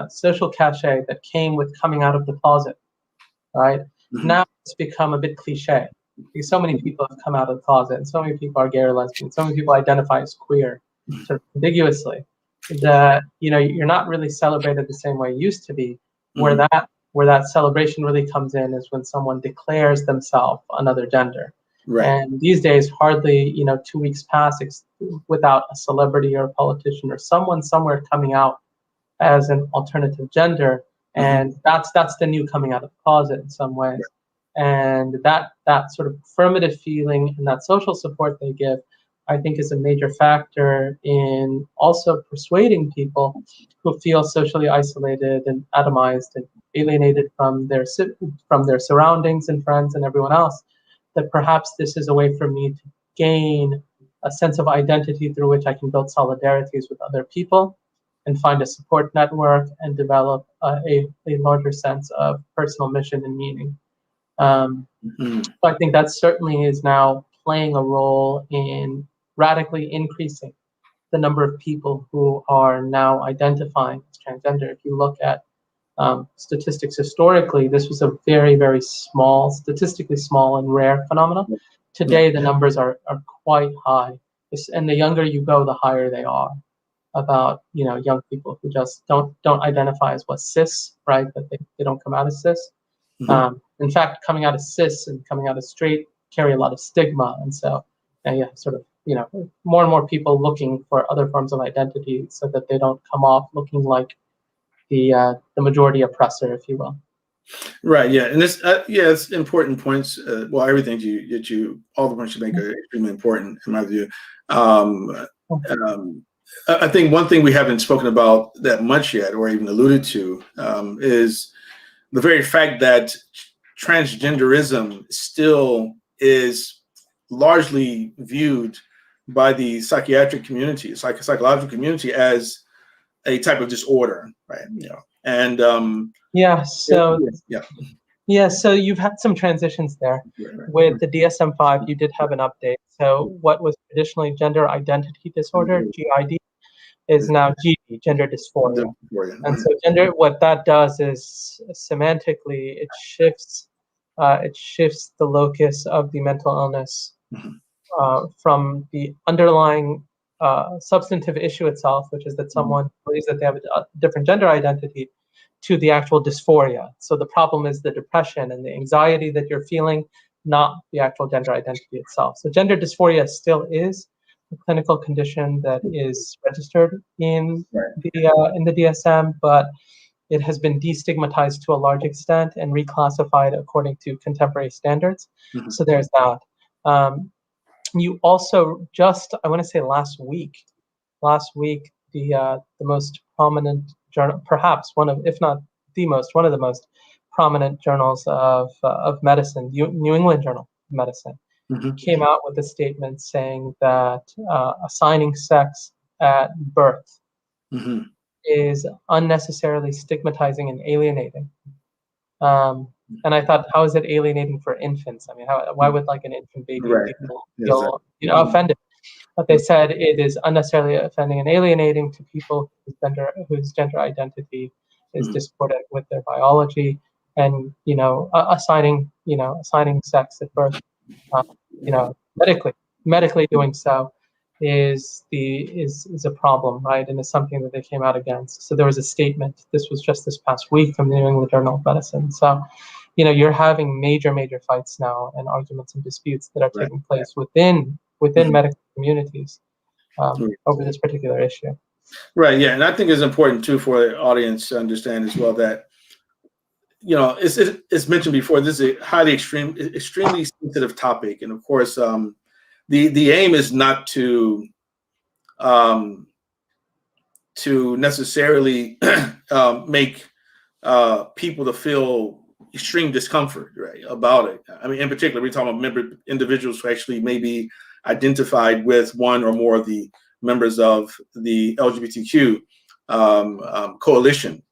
social cachet that came with coming out of the closet, right? Now it's become a bit cliche, because so many people have come out of the closet, and so many people are gay or lesbian, so many people identify as queer, sort of ambiguously, that you're not really celebrated the same way it used to be. Where that celebration really comes in is when someone declares themselves another gender. And these days, hardly 2 weeks pass without a celebrity or a politician or someone somewhere coming out as an alternative gender, and that's the new coming out of the closet in some ways. And that sort of affirmative feeling and that social support they give, I think, is a major factor in also persuading people who feel socially isolated and atomized and alienated from their surroundings and friends and everyone else, that perhaps this is a way for me to gain a sense of identity through which I can build solidarities with other people and find a support network and develop a larger sense of personal mission and meaning. So I think that certainly is now playing a role in radically increasing the number of people who are now identifying as transgender. If you look at statistics historically, this was a very, very small, statistically small and rare phenomenon. Today, the numbers are quite high. And the younger you go, the higher they are, about young people who just don't identify as what cis, right? That they don't come out as cis. In fact, coming out as cis and coming out as straight carry a lot of stigma, and so sort of more and more people looking for other forms of identity so that they don't come off looking like the majority oppressor, if you will. Right. Yeah. And this, it's important points. Well, everything all the points you make are extremely important in my view. I think one thing we haven't spoken about that much yet, or even alluded to, is the very fact that transgenderism still is largely viewed by the psychiatric community, psychological community, as a type of disorder, right? And so you've had some transitions there. With the DSM-5, you did have an update. So what was traditionally gender identity disorder, GID, is now GD, gender dysphoria. And so what that does is semantically it shifts the locus of the mental illness from the underlying substantive issue itself, which is that someone believes that they have a different gender identity, to the actual dysphoria. So the problem is the depression and the anxiety that you're feeling, not the actual gender identity itself. So gender dysphoria still is a clinical condition that is registered in the DSM, but it has been destigmatized to a large extent and reclassified according to contemporary standards. So there's that. You also I want to say last week, the most prominent journal, perhaps one of the most prominent journals of medicine, New England Journal of Medicine, came out with a statement saying that assigning sex at birth is unnecessarily stigmatizing and alienating. And I thought, how is it alienating for infants? I mean, why would like an infant baby feel offended? But they said it is unnecessarily offending and alienating to people whose gender identity is discordant with their biology, and assigning sex at birth, medically doing so is a problem, right? And it's something that they came out against. So there was a statement. This was just this past week from the New England Journal of Medicine. So, you're having major fights now and arguments and disputes that are taking place within medical communities over this particular issue. Right. Yeah, and I think it's important too for the audience to understand as well that it's mentioned before. This is a extremely sensitive topic, and of course, the aim is not to necessarily make people to feel extreme discomfort, right, about it. I mean, in particular, we're talking about individuals who actually may be identified with one or more of the members of the LGBTQ coalition.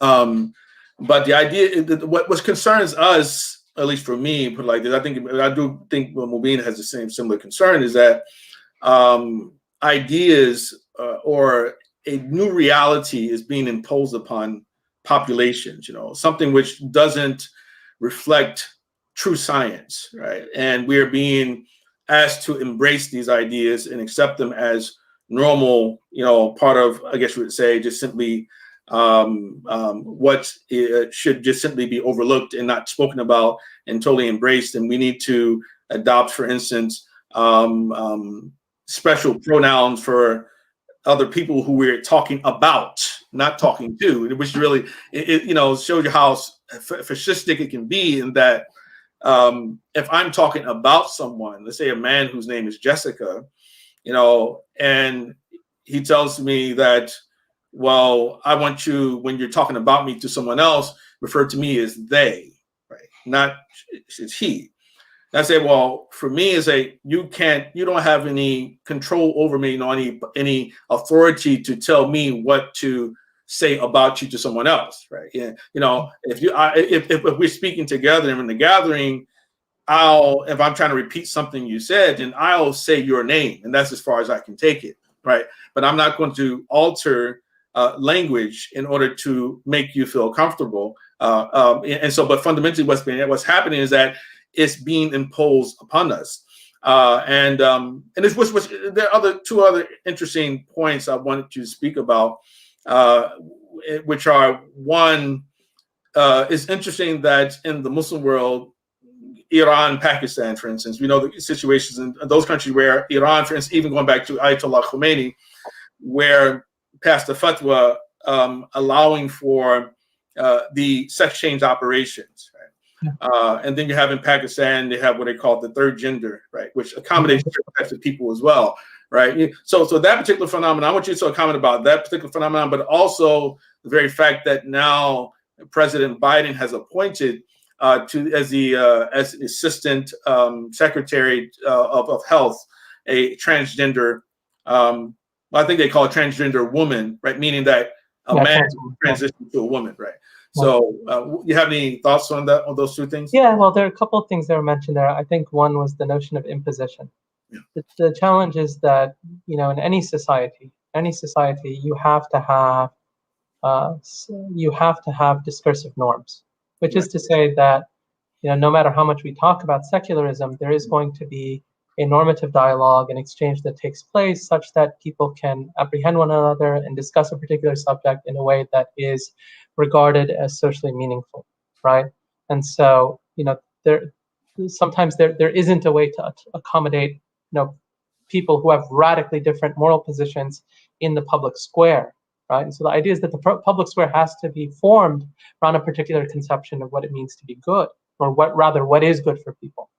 But the idea, what concerns us, at least for me, put like this, I do think Mobeen has the similar concern, is that ideas or a new reality is being imposed upon populations, something which doesn't reflect true science, right? And we are being asked to embrace these ideas and accept them as normal, part of, I guess you would say, just simply what should just simply be overlooked and not spoken about and totally embraced. And we need to adopt, for instance, special pronouns for other people who we're talking about, not talking to, which really, shows you how fascistic it can be, in that if I'm talking about someone, let's say a man whose name is Jessica, and he tells me that, well, I want you, when you're talking about me to someone else, refer to me as they, right? Not it's he. And I say, well, for me, you don't have any control over me, any authority to tell me what to say about you to someone else, right? Yeah, if we're speaking together and in the gathering, if I'm trying to repeat something you said, then I'll say your name, and that's as far as I can take it. right? But I'm not going to alter language in order to make you feel comfortable. And so, but fundamentally, what's happening is that it's being imposed upon us. And it's there are two other interesting points I wanted to speak about, which are one, it's interesting that in the Muslim world, Iran, Pakistan, for instance, we know the situations in those countries where Iran, for instance, even going back to Ayatollah Khomeini, where passed a fatwa allowing for the sex change operations. Right? And then you have in Pakistan, they have what they call the third gender, right, which accommodates different types of people as well, right? So that particular phenomenon, I want you to comment about that particular phenomenon, but also the very fact that now President Biden has appointed as Assistant Secretary of Health a transgender. I think they call it transgender woman, right? Meaning that a man transitions to a woman, right? So, you have any thoughts on that, on those two things? Yeah, well, there are a couple of things that were mentioned there. I think one was the notion of imposition. Yeah. The challenge is that, in any society, you have to have discursive norms, which is to say that, no matter how much we talk about secularism, there is going to be a normative dialogue and exchange that takes place such that people can apprehend one another and discuss a particular subject in a way that is regarded as socially meaningful, right? And so, sometimes there isn't a way to accommodate, people who have radically different moral positions in the public square, right? And so the idea is that the public square has to be formed around a particular conception of what it means to be good, or what is good for people.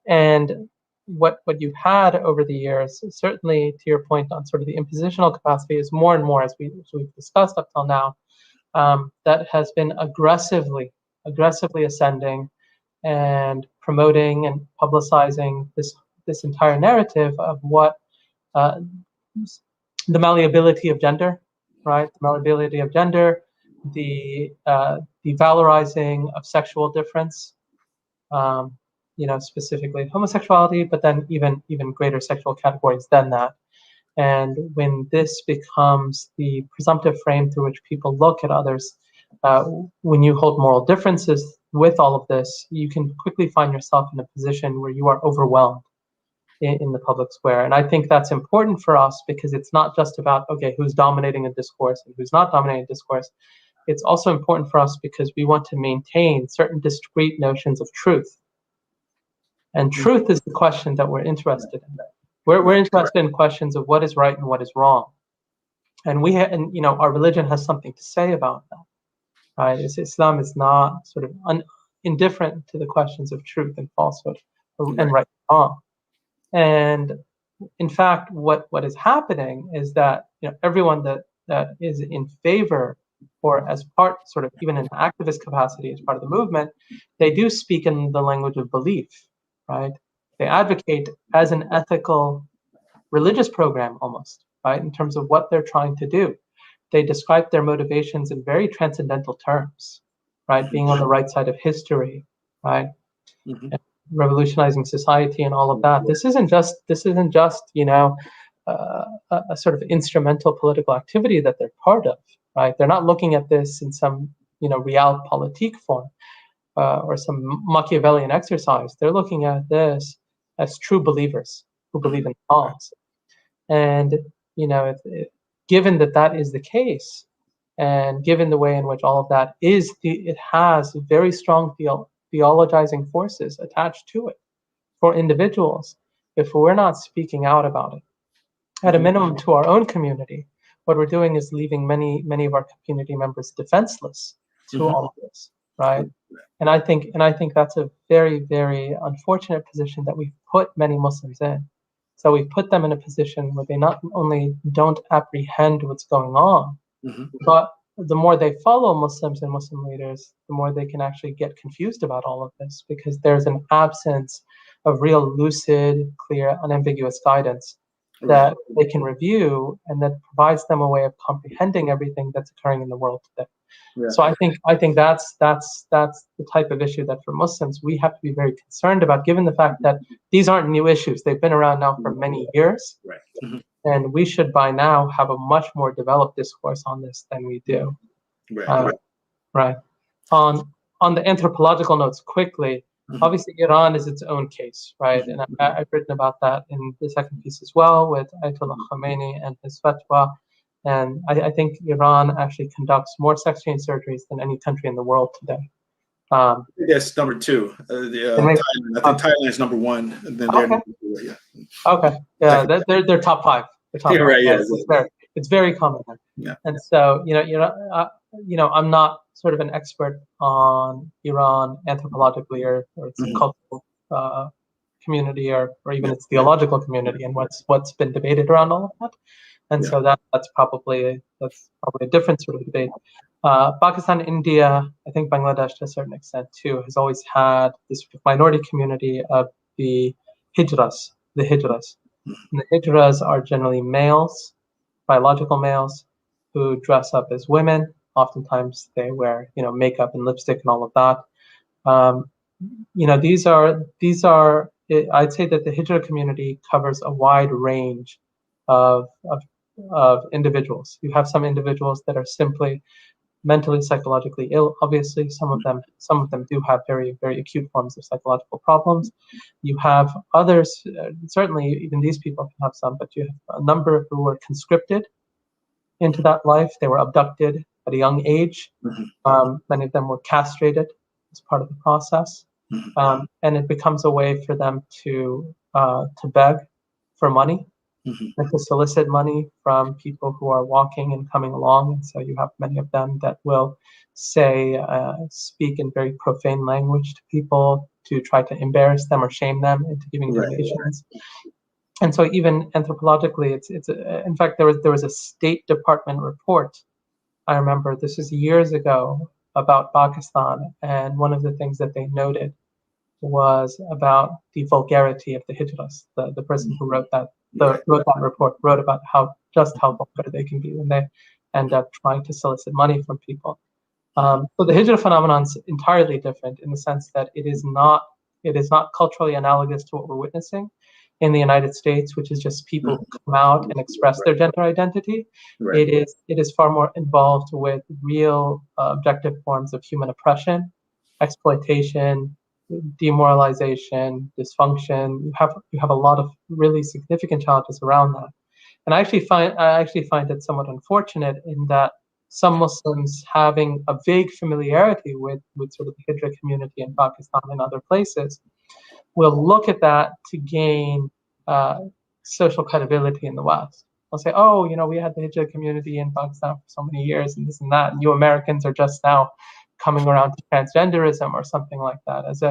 And what you've had over the years, certainly to your point on sort of the impositional capacity, is more and more, as we've discussed up till now, that has been aggressively ascending and promoting and publicizing this entire narrative of what the malleability of gender, right? The malleability of gender, the valorizing of sexual difference, specifically homosexuality, but then even greater sexual categories than that. And when this becomes the presumptive frame through which people look at others, when you hold moral differences with all of this, you can quickly find yourself in a position where you are overwhelmed in the public square. And I think that's important for us because it's not just about, okay, who's dominating a discourse and who's not dominating a discourse. It's also important for us because we want to maintain certain discrete notions of truth. And truth is the question that we're interested in. We're interested in questions of what is right and what is wrong. And our religion has something to say about that. Right? Islam is not sort of indifferent to the questions of truth and falsehood and right and wrong. And in fact, what is happening is that everyone that is in favor, or as part, sort of even in activist capacity as part of the movement, they do speak in the language of belief, right? They advocate as an ethical religious program almost, right? In terms of what they're trying to do. They describe their motivations in very transcendental terms, right? Being on the right side of history, right? Mm-hmm. Revolutionizing society and all of that. This isn't just a sort of instrumental political activity that they're part of, right? They're not looking at this in some realpolitik form or some Machiavellian exercise. They're looking at this as true believers who believe in the cause. And given that is the case, and given the way in which all of that is, it has very strong theologizing forces attached to it for individuals. If we're not speaking out about it, at a minimum to our own community, what we're doing is leaving many of our community members defenseless to all of this, right? And I think that's a very, very unfortunate position that we've put many Muslims in. So we've put them in a position where they not only don't apprehend what's going on, but the more they follow Muslims and Muslim leaders, the more they can actually get confused about all of this, because there's an absence of real lucid, clear, unambiguous guidance that they can review, and that provides them a way of comprehending everything that's occurring in the world today. Yeah. So I think that's the type of issue that for Muslims we have to be very concerned about, given the fact that these aren't new issues. They've been around now for many years. Right. Mhm. And we should by now have a much more developed discourse on this than we do. Right. Right. On the anthropological notes, quickly, Mhm. obviously Iran is its own case, right? And I've written about that in the second piece as well with Ayatollah Khomeini and his fatwa. And I think Iran actually conducts more sex change surgeries than any country in the world today. I think that's number two. Thailand. I think Thailand is number one. And then they're Okay. number two. Yeah. Okay. Yeah, they're top five. They're top You're five. right. Yeah, Yeah. it's very common there. Yeah. And so I'm not sort of an expert on Iran anthropologically or its Mhm. cultural community or even its theological community and what's been debated around all of that. And so that's probably a different sort of debate. Pakistan, India, I think Bangladesh to a certain extent too, has always had this minority community of the hijras. And the hijras are generally males, biological males, who dress up as women. Oftentimes they wear, makeup and lipstick and all of that. These are. I'd say that the hijra community covers a wide range of individuals. You have some individuals that are simply mentally, psychologically ill. Obviously, some of them do have very, very acute forms of psychological problems. You have others, certainly even these people can have some, but you have a number who were conscripted into that life. They were abducted at a young age. Many of them were castrated as part of the process, and it becomes a way for them to beg for money and to solicit money from people who are walking and coming along. And so you have many of them that will speak in very profane language to people to try to embarrass them or shame them into giving donations. And so even anthropologically, in fact, there was a State Department report. I remember this was years ago about Pakistan, and one of the things that they noted was about the vulgarity of the hijras. The person who wrote that report wrote about how vulgar they can be when they end up trying to solicit money from people. So the hijra phenomenon is entirely different in the sense that it is not culturally analogous to what we're witnessing in the United States, which is just people who come out and express their gender identity. It is far more involved with real objective forms of human oppression, exploitation, demoralization, dysfunction. You have a lot of really significant challenges around that. And I actually find it somewhat unfortunate in that some Muslims having a vague familiarity with sort of the Hijra community in Pakistan and other places will look at that to gain social credibility in the West. They'll say, oh, we had the Hijra community in Pakistan for so many years and this and that, and you Americans are just now coming around to transgenderism or something like that, as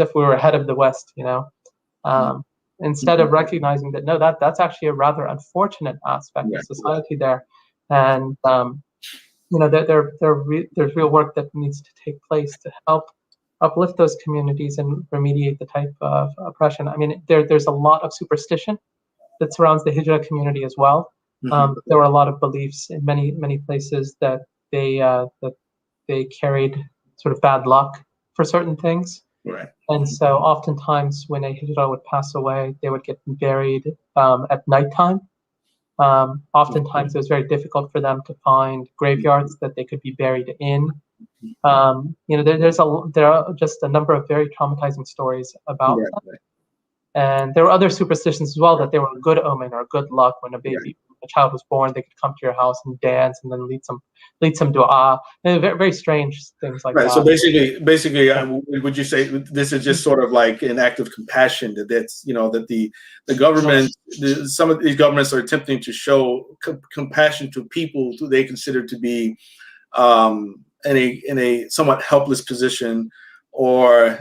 if we were ahead of the West, instead of recognizing that no, that's actually a rather unfortunate aspect of society there, and there's real work that needs to take place to help uplift those communities and remediate the type of oppression. I mean, there's a lot of superstition that surrounds the Hijra community as well. There were a lot of beliefs in many places that they carried sort of bad luck for certain things. And so oftentimes when a hijra would pass away, they would get buried at nighttime. Oftentimes it was very difficult for them to find graveyards that they could be buried in. There are just a number of very traumatizing stories about that. And there were other superstitions as well, that they were a good omen or good luck when a child was born. They could come to your house and dance and then lead some dua. And very, very strange things like that. So basically, would you say this is just sort of like an act of compassion that the government, some of these governments are attempting to show compassion to people who they consider to be in a somewhat helpless position, or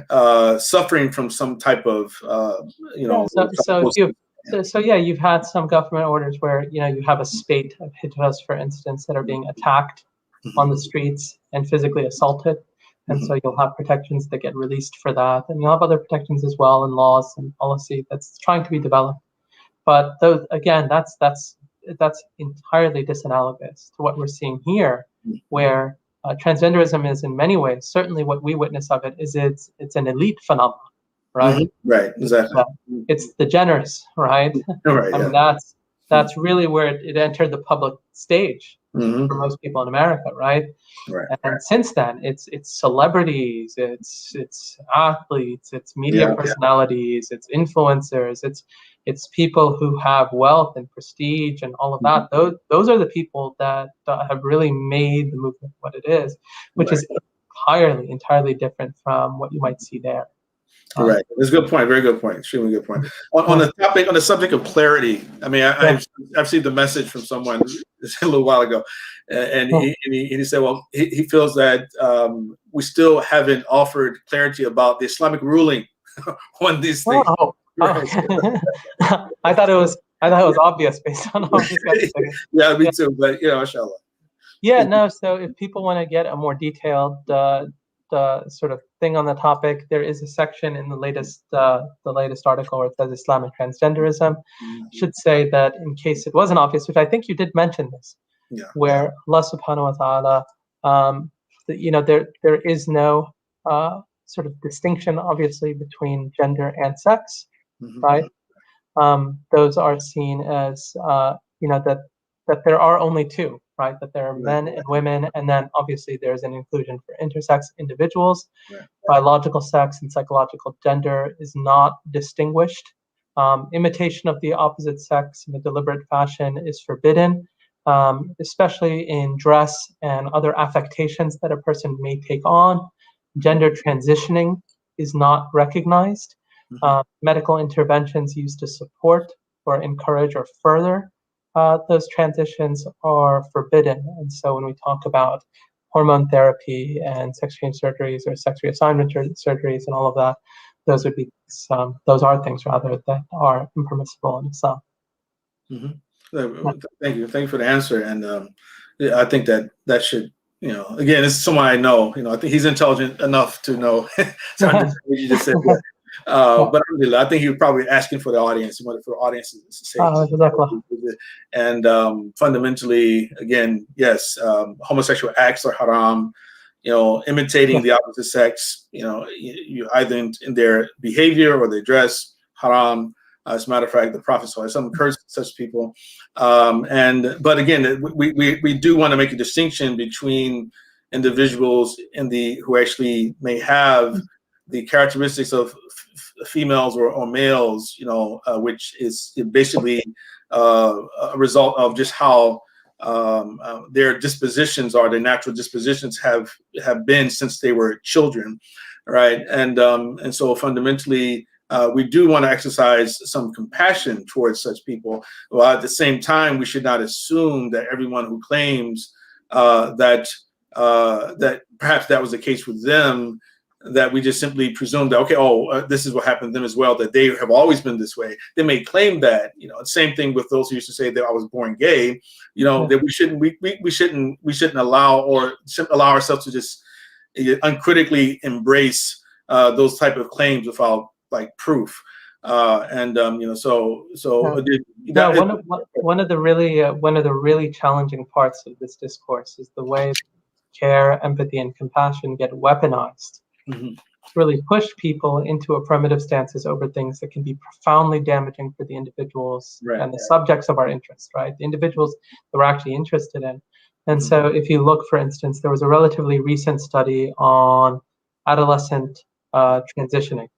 suffering from some type of you've had some government orders where you have a spate of hijras, for instance, that are being attacked on the streets and physically assaulted, and so you'll have protections that get released for that, and you'll have other protections as well, and laws and policy that's trying to be developed. But those, again, that's entirely disanalogous to what we're seeing here, where transgenderism is in many ways, certainly what we witness of it is it's an elite phenomenon, right? Right, exactly. It's the Jenners, right? I mean, that's really where it entered the public stage Mm-hmm. for most people in America, right? Right. And since then, it's celebrities, it's athletes, it's media personalities, it's influencers, it's people who have wealth and prestige and all of that. Those are the people that have really made the movement what it is, which is entirely different from what you might see there. Right. That's a good point. Very good point. Extremely good point. On the topic, on the subject of clarity, I mean, I've received the message from someone a little while ago, and he said, well, he feels that we still haven't offered clarity about the Islamic ruling on these things. Right. I thought it was obvious based on how we got Yeah, me too. But inshallah. Yeah, no. So if people want to get a more detailed sort of thing on the topic, there is a section in the latest article where it says Islamic transgenderism. I should say that in case it wasn't obvious, which I think you did mention this, where Allah Subhanahu wa Taala, there is no sort of distinction, obviously, between gender and sex, right? Those are seen as that there are only two, right? That there are men and women, and then obviously there's an inclusion for intersex individuals. Biological sex and psychological gender is not distinguished. Imitation of the opposite sex in a deliberate fashion is forbidden, especially in dress and other affectations that a person may take on. Gender transitioning is not recognized. Medical interventions used to support or encourage or further those transitions are forbidden. And so when we talk about hormone therapy and sex change surgeries or sex reassignment surgeries and all of that, those are things rather that are impermissible in Islam. Thank you for the answer. And I think that should, again, this is someone I know. I think he's intelligent enough to know to understand what you just said. But I think he was probably asking for the audience, for the audience to say. And fundamentally, again, yes, homosexual acts are haram. Imitating the opposite sex, you either in their behavior or their dress, haram. As a matter of fact, the Prophet cursed such people. But again, we do want to make a distinction between individuals who actually may have the characteristics of females or males, which is basically a result of just how their dispositions their natural dispositions have been since they were children, right? And so fundamentally, we do want to exercise some compassion towards such people. While at the same time, we should not assume that everyone who claims that perhaps that was the case with them, that we just simply presume that, this is what happened to them as well, that they have always been this way. They may claim that, same thing with those who used to say that I was born gay, that we shouldn't allow ourselves to just uncritically embrace those type of claims without proof. One of the really challenging parts of this discourse is the way care, empathy, and compassion get weaponized. Really push people into affirmative stances over things that can be profoundly damaging for the individuals and the subjects of our interest, right? The individuals that we're actually interested in. And so if you look, for instance, there was a relatively recent study on adolescent transitioning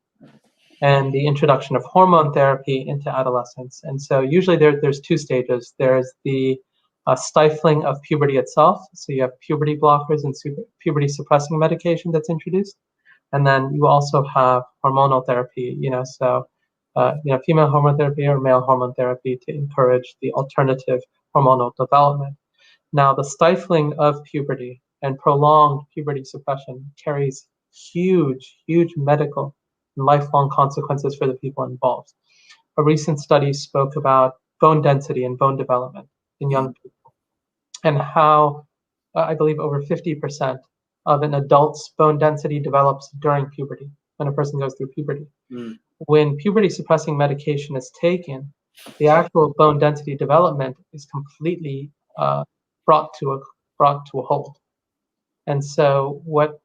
and the introduction of hormone therapy into adolescence. And so usually there's two stages. There's the stifling of puberty itself. So you have puberty blockers and puberty suppressing medication that's introduced. And then you also have hormonal therapy, female hormone therapy or male hormone therapy to encourage the alternative hormonal development. Now, the stifling of puberty and prolonged puberty suppression carries huge medical and lifelong consequences for the people involved. A recent study spoke about bone density and bone development in young people and how I believe over 50% of an adult's bone density develops during puberty, when a person goes through puberty. When puberty suppressing medication is taken, the actual bone density development is completely brought to a halt. And so what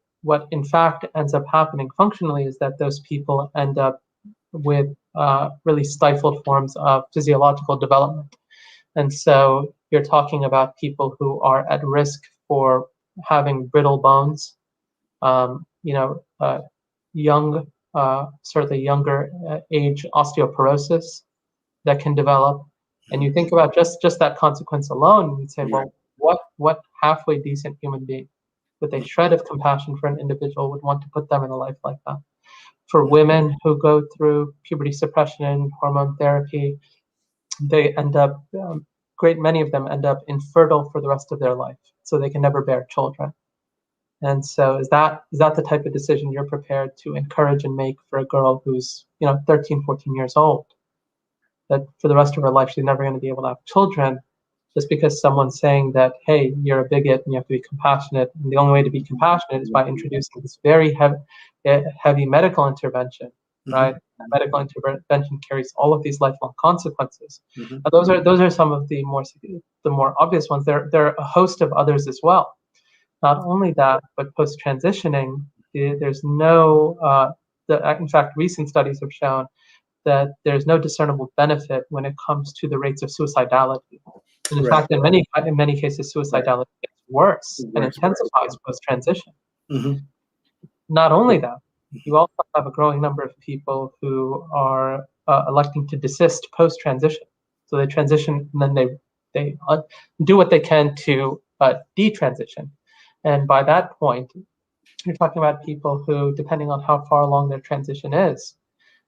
in fact ends up happening functionally is that those people end up with really stifled forms of physiological development. And so you're talking about people who are at risk for having brittle bones, you know, young, certainly younger age osteoporosis that can develop. And you think about just that consequence alone, and you'd say, Yeah. well, what halfway decent human being with a shred of compassion for an individual would want to put them in a life like that? For women who go through puberty suppression and hormone therapy, they end up, great many of them end up infertile for the rest of their life, so they can never bear children. And so is that the type of decision you're prepared to encourage and make for a girl who's, 13, 14 years old, that for the rest of her life she's never going to be able to have children, just because someone's saying that, hey, you're a bigot and you have to be compassionate, and the only way to be compassionate is by introducing this very heavy medical intervention, right? Medical intervention carries all of these lifelong consequences. Those are some of the more obvious ones. There are a host of others as well. Not only that, but post transitioning, there's no in fact, recent studies have shown that there's no discernible benefit when it comes to the rates of suicidality. And in fact, in many cases, suicidality gets worse and intensifies post-transition. Not only that, you also have a growing number of people who are electing to desist post-transition. So they transition and then they do what they can to detransition. And by that point, you're talking about people who, depending on how far along their transition is,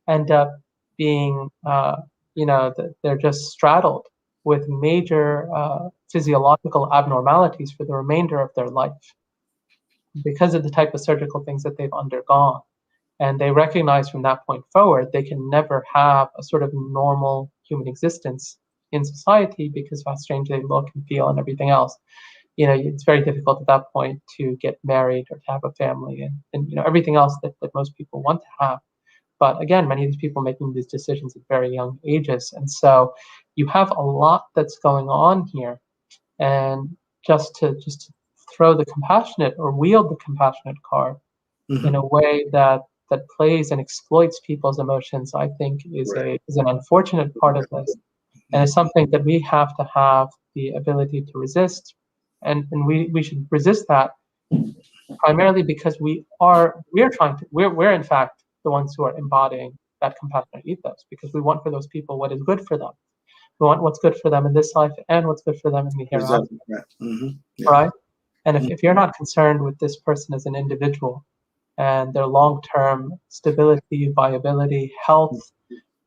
end up being, they're just straddled with major physiological abnormalities for the remainder of their life because of the type of surgical things that they've undergone. And they recognize from that point forward, they can never have a sort of normal human existence in society because of how strange they look and feel and everything else. It's very difficult at that point to get married or to have a family and everything else that most people want to have. But again, many of these people making these decisions at very young ages. And so you have a lot that's going on here. And just to throw the compassionate or wield the compassionate card in a way that plays and exploits people's emotions, I think is an unfortunate part of this. And it's something that we have to have the ability to resist. And we should resist that primarily because we're in fact the ones who are embodying that compassionate ethos, because we want for those people what is good for them. We want what's good for them in this life and what's good for them in the hereafter. Right? And if you're not concerned with this person as an individual and their long-term stability, viability, health,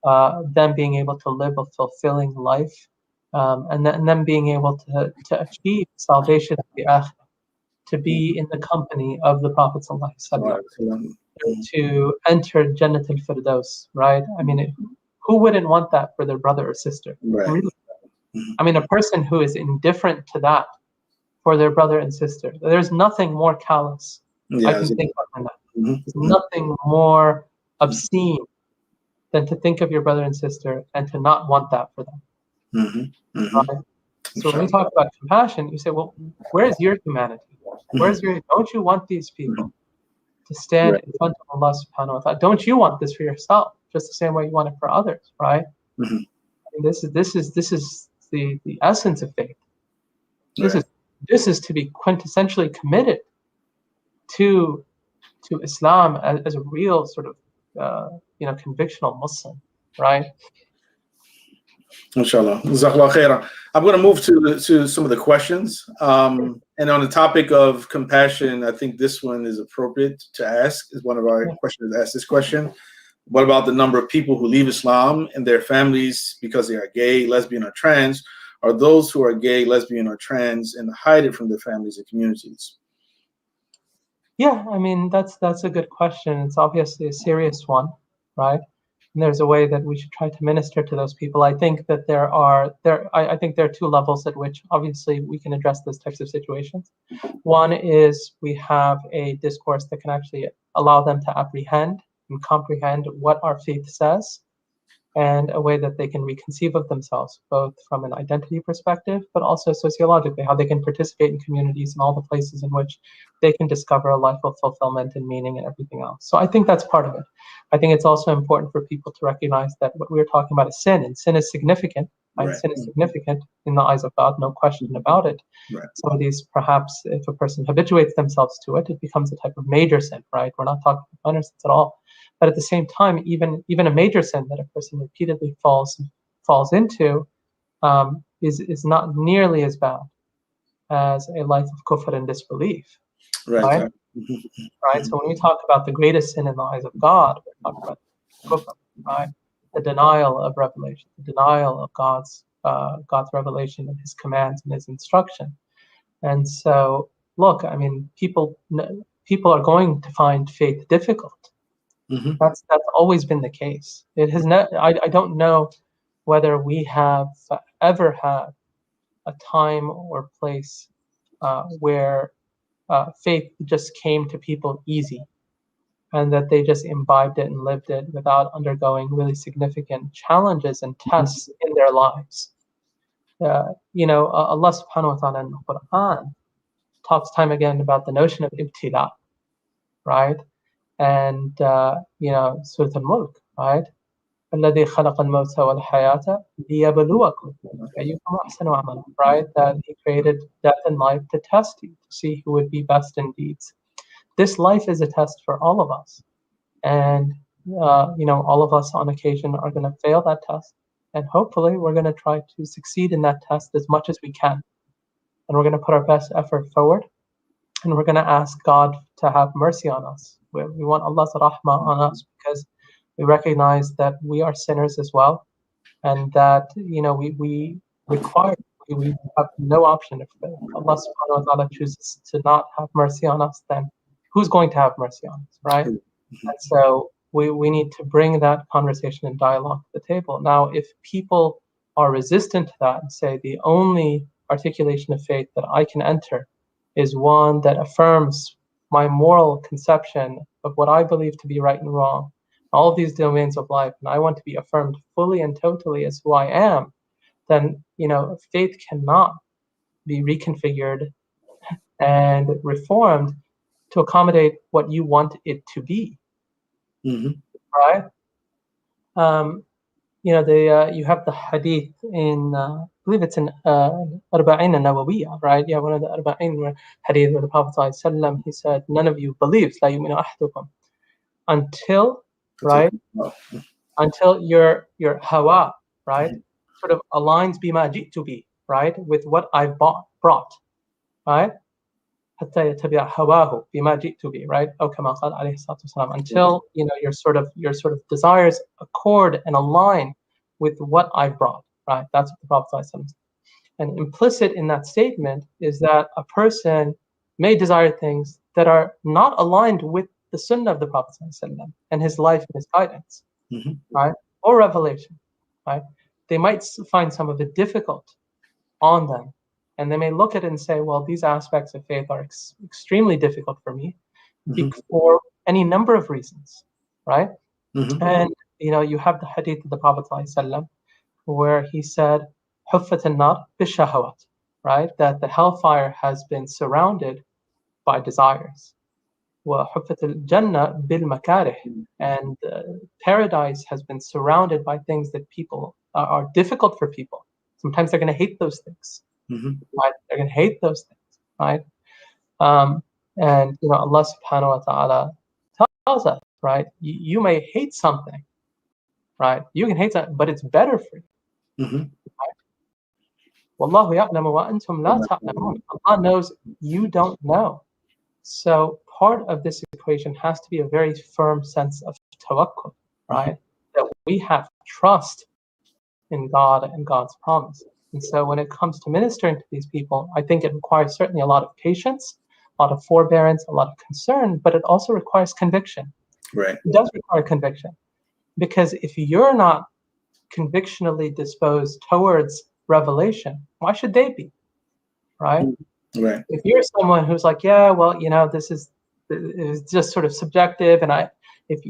them being able to live a fulfilling life, and them being able to achieve salvation of the akhirah, to be in the company of the Prophet ﷺ, to enter Jannat al-Firdaus, right? I mean, who wouldn't want that for their brother or sister? Really? I mean, a person who is indifferent to that for their brother and sister, there's nothing more callous I can think of than that. There's nothing more obscene than to think of your brother and sister and to not want that for them. Right? So when we talk about compassion, you say, well, where's your humanity? Don't you want these people to stand in front of Allah subhanahu wa ta'ala? Don't you want this for yourself, just the same way you want it for others, right? I mean, this is the essence of faith. This is to be quintessentially committed to Islam as a real sort of convictional Muslim, right? Inshallah. Jazakallah khairan. I'm going to move to some of the questions. And on the topic of compassion, I think this one is appropriate to ask. Is one of our questions to ask this question. What about the number of people who leave Islam and their families because they are gay, lesbian, or trans, or those who are gay, lesbian, or trans and hide it from their families and communities? Yeah, I mean, that's a good question. It's obviously a serious one, right? And there's a way that we should try to minister to those people. I think that I think there are two levels at which obviously we can address those types of situations. One is we have a discourse that can actually allow them to apprehend and comprehend what our faith says, and a way that they can reconceive of themselves, both from an identity perspective, but also sociologically, how they can participate in communities and all the places in which they can discover a life of fulfillment and meaning and everything else. So I think that's part of it. I think it's also important for people to recognize that what we're talking about is sin, and sin is significant. Right? Right. Sin is significant in the eyes of God, no question about it. Right. Some of these, perhaps, if a person habituates themselves to it, it becomes a type of major sin, right? We're not talking about minor sins at all. But at the same time, even a major sin that a person repeatedly falls into is not nearly as bad as a life of kufr and disbelief, Right. right? Right. So when we talk about the greatest sin in the eyes of God, we're talking about kufr, right? The denial of revelation, the denial of God's revelation and His commands and His instruction. And so, look, I mean, people are going to find faith difficult. Mm-hmm. That's always been the case. It has not. I don't know whether we have ever had a time or place where faith just came to people easy, and that they just imbibed it and lived it without undergoing really significant challenges and tests in their lives. Allah subhanahu wa ta'ala in the Quran talks time again about the notion of ibtila, right? And Surah Al-Mulk, right? الذي خلق الموت والحياة ليبلوكم أيكم أحسن عملا, right? That He created death and life to test you, to see who would be best in deeds. This life is a test for all of us, and all of us on occasion are going to fail that test, and hopefully we're going to try to succeed in that test as much as we can, and we're going to put our best effort forward, and we're going to ask God to have mercy on us. We want Allah's rahmah on us because we recognize that we are sinners as well, and that we have no option. If Allah subhanahu wa ta'ala chooses to not have mercy on us, then who's going to have mercy on us, right? And so we need to bring that conversation and dialogue to the table. Now, if people are resistant to that and say the only articulation of faith that I can enter is one that affirms my moral conception of what I believe to be right and wrong, all of these domains of life, and I want to be affirmed fully and totally as who I am, then faith cannot be reconfigured and reformed to accommodate what you want it to be. Mm-hmm. Right? You have the hadith in, I believe it's in Arba'in al-Nawawiyah, right? Yeah, one of the Arba'in hadith where the Prophet ﷺ, he said, none of you believes, la yu'minu ahadukum, until, right? Until your hawa, right, sort of aligns bima ji'tu bi, right, with what I've brought, right? حتى يتبع هواه بما جئت به, right? أو كما قال عليه الصلاة والسلام. Until your sort of desires accord and align with what I brought, right? That's what the Prophet said. And implicit in that statement is that a person may desire things that are not aligned with the Sunnah of the Prophet and his life and his guidance, right? Or revelation, right? They might find some of it difficult on them. And they may look at it and say, well, these aspects of faith are extremely difficult for me for any number of reasons, right? And, you have the hadith of the Prophet ﷺ, where he said, حُفَّةَ النَّارِ بِالشَّهَوَاتِ, right? That the hellfire has been surrounded by desires. وَحُفَّةَ الْجَنَّةِ بِالْمَكَارِهِ, and paradise has been surrounded by things that people are difficult for people. Sometimes they're going to hate those things. Right? They're going to hate those things, right? And Allah subhanahu wa ta'ala tells us, right? You may hate something, right? You can hate something, but it's better for you. Wallahu ya'lamu wa antum la ta'lamun. Allah knows, you don't know. So part of this equation has to be a very firm sense of tawakkul, right? That we have trust in God and God's promise. And so when it comes to ministering to these people, I think it requires certainly a lot of patience, a lot of forbearance, a lot of concern, but it also requires conviction. Right. It does require conviction. Because if you're not convictionally disposed towards revelation, why should they be? Right? Right. If you're someone who's like, yeah, well, this is just sort of subjective, and if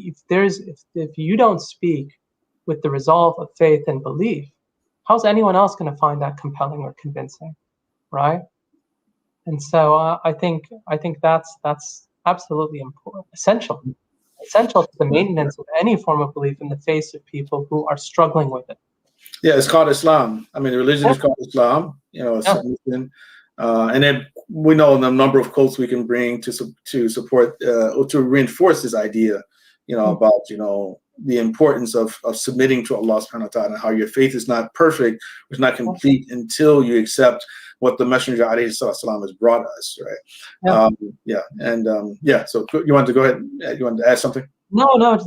you don't speak with the resolve of faith and belief, how's anyone else going to find that compelling or convincing, right? And so I think that's absolutely important, essential to the maintenance of any form of belief in the face of people who are struggling with it. Yeah, it's called Islam. I mean, the religion Yeah, is called Islam. You know, it's yeah, submission. And then we know the number of quotes we can bring to support or to reinforce this idea, about the importance of submitting to Allah subhanahu wa ta'ala, and how your faith is not perfect, it's not complete until you accept what the Messenger alayhi salam has brought us, right? yeah. So you wanted to go ahead. You wanted to add something? No, no,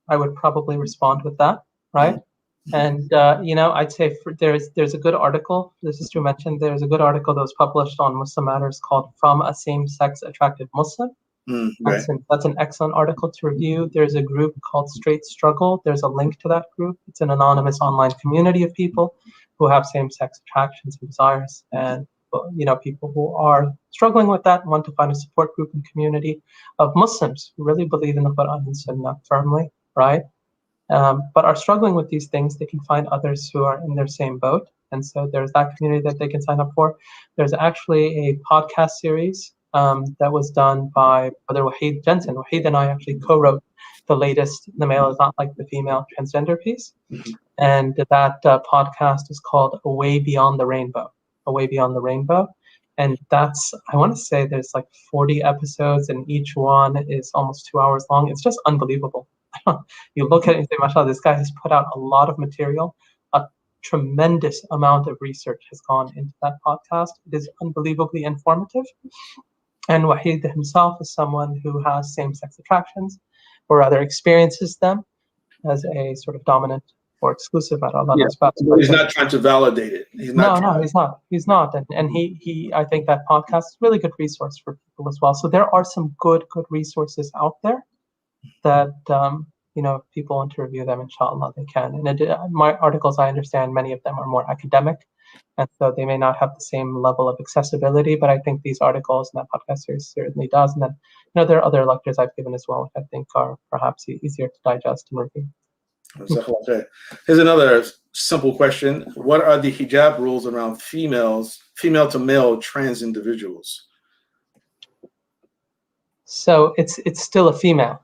I would probably respond with that, right? And I'd say there's a good article. This is to mention there's a good article that was published on Muslim Matters called "From a Same-Sex Attracted Muslim." Right. That's an excellent article to review. There's a group called Straight Struggle. There's a link to that group. It's an anonymous online community of people who have same-sex attractions and desires, and people who are struggling with that and want to find a support group and community of Muslims who really believe in the Quran and Sunnah firmly, right? But are struggling with these things. They can find others who are in their same boat, and so there's that community that they can sign up for. There's actually a podcast series that was done by Brother Waheed Jensen. Waheed and I actually co-wrote the latest "The Male Is Not Like the Female" transgender piece, and that podcast is called "Away Beyond the Rainbow." Away Beyond the Rainbow, and I want to say there's like 40 episodes, and each one is almost 2 hours long. It's just unbelievable. You look at it and say, mashallah, this guy has put out a lot of material. A tremendous amount of research has gone into that podcast. It is unbelievably informative. And Waheed himself is someone who has same-sex attractions, or rather experiences them as a sort of dominant or exclusive. I don't know. He's not trying to validate it. He's not. He's not. And he I think that podcast is a really good resource for people as well. So there are some good resources out there that if people want to review them, inshallah they can. And my articles, I understand many of them are more academic, and so they may not have the same level of accessibility, but I think these articles and that podcast series certainly does. And then there are other lectures I've given as well, which I think are perhaps easier to digest and review. Here's another simple question: what are the hijab rules around female to male trans individuals? So it's still a female.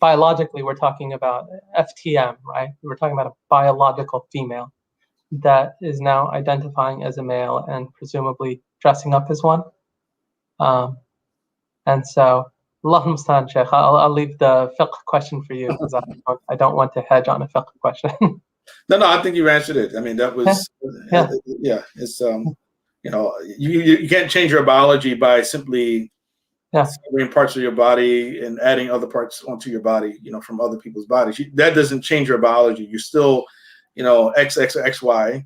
Biologically, we're talking about FTM, right? We're talking about a biological female that is now identifying as a male and presumably dressing up as one. And so, Allahumma musta'an, Sheikh, I'll leave the fiqh question for you, because I don't want to hedge on a fiqh question. No, I think you answered it. I mean, that was, it's, you can't change your biology by simply severing parts of your body and adding other parts onto your body, from other people's bodies. That doesn't change your biology. You're still, X or XY.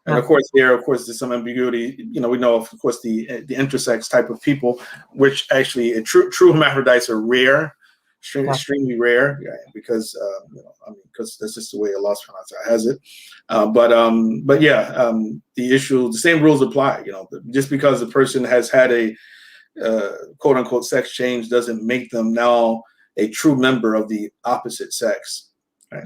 And of course, there's some ambiguity. We know, of course, the intersex type of people, which actually true hermaphrodites are rare, extremely rare, because because that's just the way Allah subhanahu wa ta'ala has it. The same rules apply. Just because the person has had a quote unquote sex change doesn't make them now a true member of the opposite sex. Right?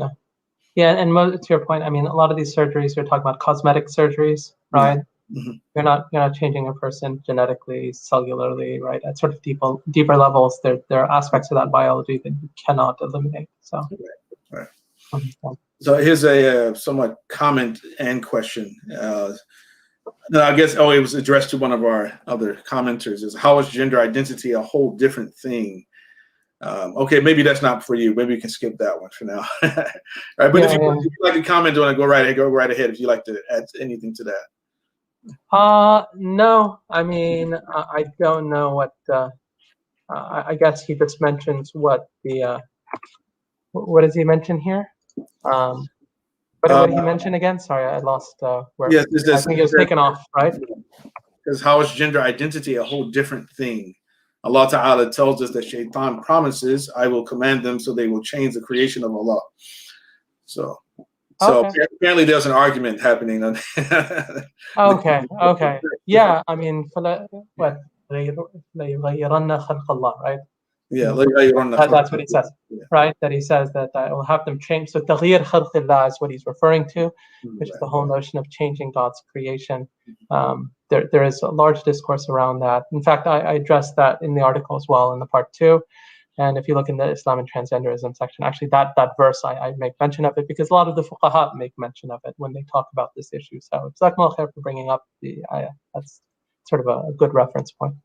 Yeah, and to your point, I mean, a lot of these surgeries, you're talking about cosmetic surgeries, right? Mm-hmm. You're not changing a person genetically, cellularly, right? At sort of deeper levels, there are aspects of that biology that you cannot eliminate. So, right. So here's a somewhat comment and question. No, I guess, it was addressed to one of our other commenters. Is how is gender identity a whole different thing? Okay, maybe that's not for you. Maybe you can skip that one for now. All right, but if you'd like to comment on it, go right ahead. If you'd like to add anything to that. No, I mean, I don't know what. I guess he just mentions what does he mention here? What did he mention again? Sorry, I lost where. Yes, I think it was taken off, right? Because how is gender identity a whole different thing? Allah Ta'ala tells us that Shaitan promises, I will command them so they will change the creation of Allah. So apparently there's an argument happening. Okay. Yeah, I mean, right? Yeah, that's what he says, right? That he says that I will have them change. So تغيير خلق الله is what he's referring to, which is the whole notion of changing God's creation. There is a large discourse around that. In fact, I addressed that in the article as well in the part 2. And if you look in the Islam and transgenderism section, actually that verse, I make mention of it because a lot of the fuqaha make mention of it when they talk about this issue. So jazakumullah khair for bringing up the ayah. That's sort of a good reference point.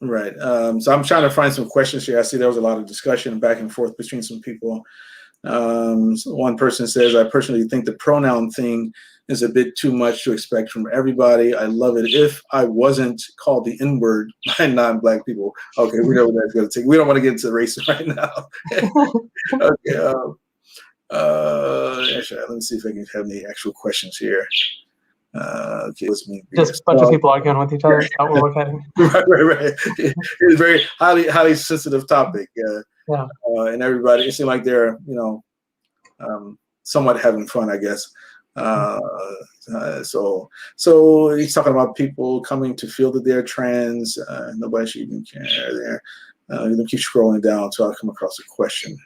Right. So I'm trying to find some questions here. I see there was a lot of discussion back and forth between some people. So one person says, I personally think the pronoun thing is a bit too much to expect from everybody. I love it if I wasn't called the N-word by non-Black people. Okay, we know what that's going to take. We don't want to get into race right now. Okay. Actually, let me see if I can have any actual questions here. Okay, let's move. Just a bunch of people arguing with each other. Is that where we're heading? Right. It's a very highly sensitive topic. Yeah. And everybody, it seems like they're, somewhat having fun, I guess. So he's talking about people coming to feel that they're trans. Nobody should even care there. You can keep scrolling down until I come across a question.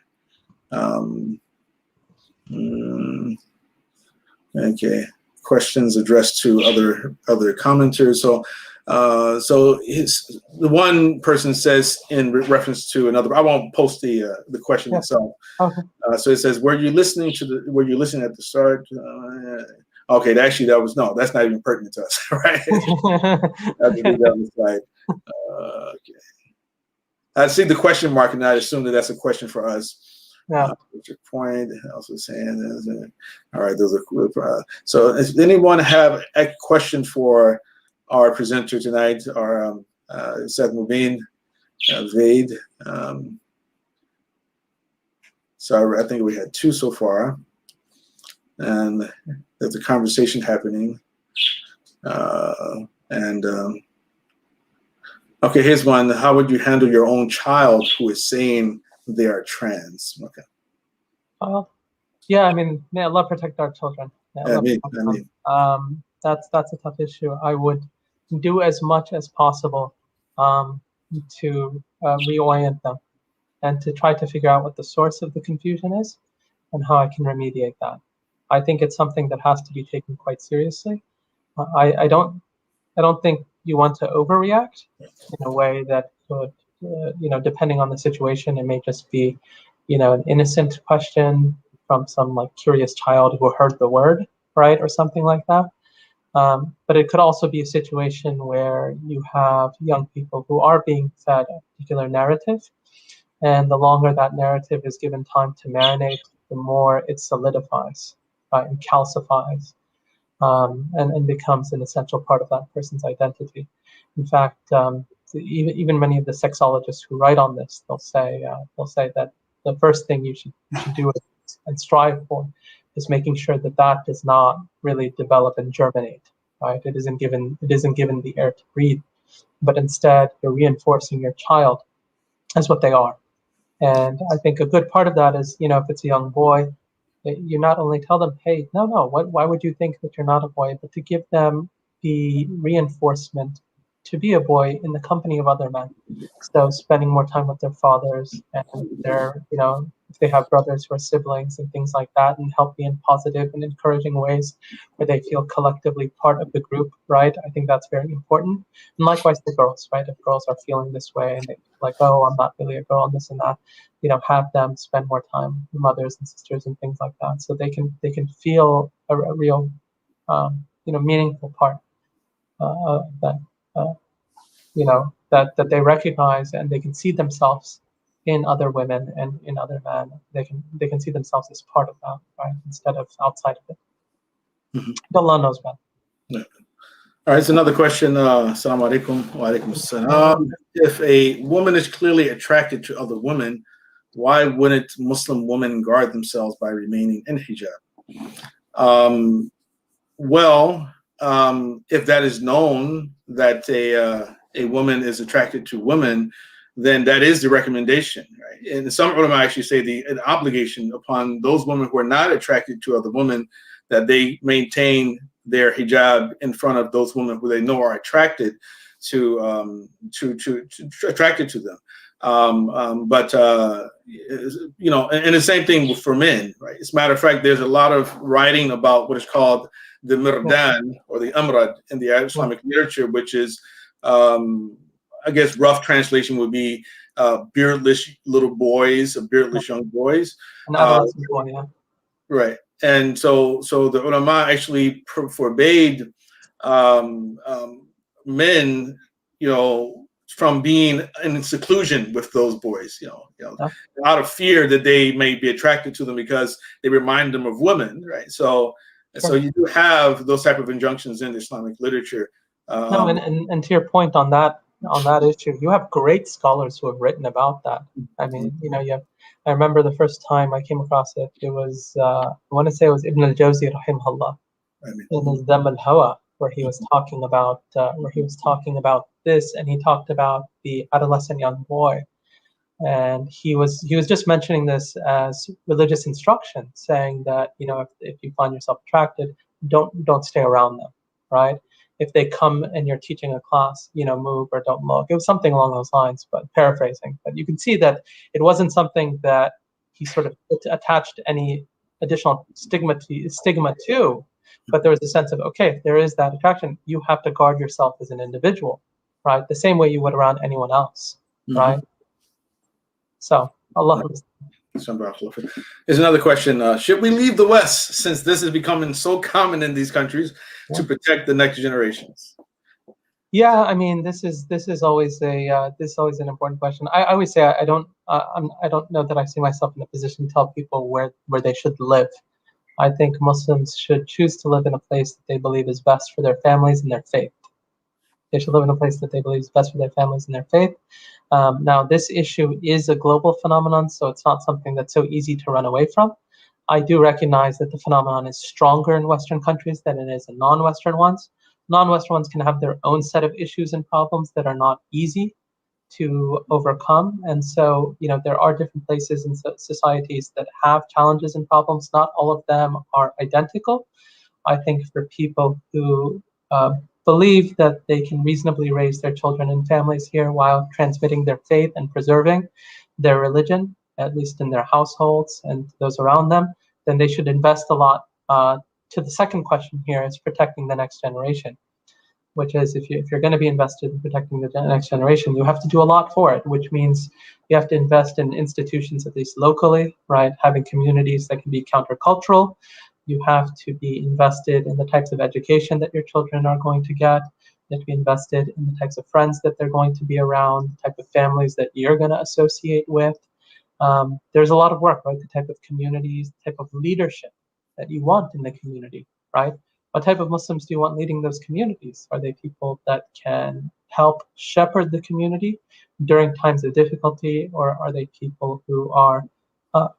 Okay, questions addressed to other commenters. So the one person says in reference to another. I won't post the question itself. Okay. So it says, were you listening at the start? Okay, that's not even pertinent to us, right? I have to read that on the slide. Okay. I see the question mark, and I assume that's a question for us. Yeah. What's your point? Also saying, all right, those are so. Does anyone have a question for our presenter tonight, our Ustadh Mobeen, Vaid? So I think we had two so far, and there's a conversation happening. Okay, here's one. How would you handle your own child who is saying they are trans? Okay. Yeah, I mean, may Allah protect our children. I mean. That's a tough issue. I would do as much as possible to reorient them and to try to figure out what the source of the confusion is and how I can remediate that. I think it's something that has to be taken quite seriously. I don't think you want to overreact in a way that could, depending on the situation, it may just be, an innocent question from some like curious child who heard the word, right, or something like that. But it could also be a situation where you have young people who are being fed a particular narrative, and the longer that narrative is given time to marinate, the more it solidifies, right, and calcifies, and becomes an essential part of that person's identity. In fact, even many of the sexologists who write on this, they'll say that the first thing you should do and strive for is making sure that does not really develop and germinate, right? It isn't given the air to breathe, but instead you're reinforcing your child as what they are. And I think a good part of that is, if it's a young boy, you not only tell them, hey, no, why would you think that you're not a boy, but to give them the reinforcement to be a boy in the company of other men. So spending more time with their fathers and their, if they have brothers who are siblings and things like that, and help be in positive and encouraging ways where they feel collectively part of the group, right? I think that's very important. And likewise the girls, right? If girls are feeling this way and they feel like, oh, I'm not really a girl and this and that, have them spend more time with mothers and sisters and things like that, so they can feel a real, meaningful part that. That they recognize, and they can see themselves in other women and in other men. They can see themselves as part of that, right, instead of outside of it. Mm-hmm. Allah knows best. Yeah. All right, so another question. Assalamu alaikum. Wa alaikum assalam. If a woman is clearly attracted to other women, why wouldn't Muslim women guard themselves by remaining in hijab? If that is known that a woman is attracted to women, then that is the recommendation, right? And some ulama actually say an obligation upon those women who are not attracted to other women, that they maintain their hijab in front of those women who they know are attracted to them. And the same thing for men, right? As a matter of fact, there's a lot of writing about what is called the mirdan or the amrad in the Islamic literature, which is, I guess, rough translation would be beardless little boys, beardless young boys. An adolescent boy, yeah. Right. And so the ulama actually forbade men, from being in seclusion with those boys, Yeah. out of fear that they may be attracted to them because they remind them of women, right? So you do have those type of injunctions in Islamic literature. No, and to your point on that issue, you have great scholars who have written about that. I mean, I remember the first time I came across it. It was I want to say it was Ibn al-Jawzi rahimahullah in his Dam al-Hawa, where he was talking about this, and he talked about the adolescent young boy, and he was just mentioning this as religious instruction, saying that if you find yourself attracted, don't stay around them, right? If they come and you're teaching a class, move or don't look. It was something along those lines, but paraphrasing. But you can see that it wasn't something that he sort of attached any additional stigma to, but there was a sense of, okay, if there is that attraction, you have to guard yourself as an individual, right? The same way you would around anyone else, right? So, Allah. Here's another question. Should we leave the West, since this is becoming so common in these countries, to protect the next generations? Yeah, I mean, this is always an important question. I always say I don't know that I see myself in a position to tell people where they should live. I think Muslims should choose to live in a place that they believe is best for their families and their faith. They should live in a place that they believe is best for their families and their faith. Now, this issue is a global phenomenon, so it's not something that's so easy to run away from. I do recognize that the phenomenon is stronger in Western countries than it is in non-Western ones. Non-Western ones can have their own set of issues and problems that are not easy to overcome. And so, there are different places and societies that have challenges and problems. Not all of them are identical. I think for people who believe that they can reasonably raise their children and families here while transmitting their faith and preserving their religion, at least in their households and those around them, then they should invest a lot. To the second question here is protecting the next generation, which is if you're going to be invested in protecting the next generation, you have to do a lot for it, which means you have to invest in institutions, at least locally, right? Having communities that can be countercultural. You have to be invested in the types of education that your children are going to get. You have to be invested in the types of friends that they're going to be around, the type of families that you're going to associate with. There's a lot of work, right? The type of communities, the type of leadership that you want in the community, right? What type of Muslims do you want leading those communities? Are they people that can help shepherd the community during times of difficulty, or are they people who are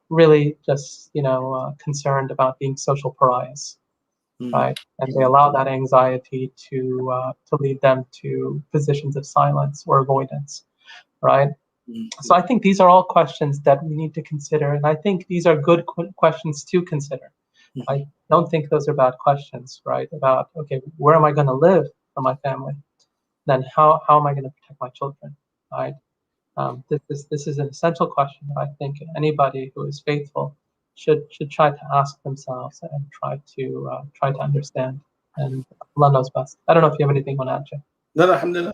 really just concerned about being social pariahs, right? And they allow that anxiety to lead them to positions of silence or avoidance, right? So I think these are all questions that we need to consider, and I think these are good questions to consider. I don't think those are bad questions, right? About, okay, where am I going to live for my family? Then how am I going to protect my children, right? This is an essential question that I think anybody who is faithful should try to ask themselves and try to understand. And Allah knows best. I don't know if you have anything on that, Jay. No, alhamdulillah.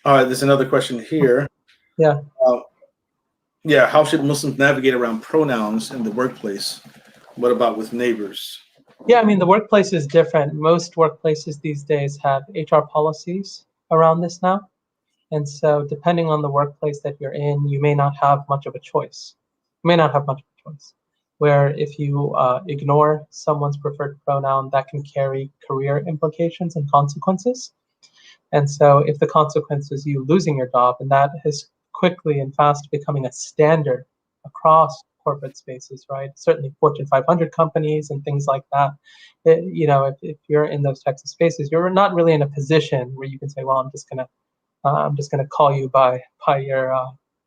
All right, there's another question here. Yeah. Yeah, how should Muslims navigate around pronouns in the workplace? What about with neighbors? Yeah, I mean, the workplace is different. Most workplaces these days have HR policies around this now. And so depending on the workplace that you're in, you may not have much of a choice. You may not have much of a choice. Where if you ignore someone's preferred pronoun, that can carry career implications and consequences. And so if the consequence is you losing your job, and that is quickly and fast becoming a standard across corporate spaces, right? Certainly Fortune 500 companies and things like that. If you're in those types of spaces, you're not really in a position where you can say, well, I'm just gonna call you by your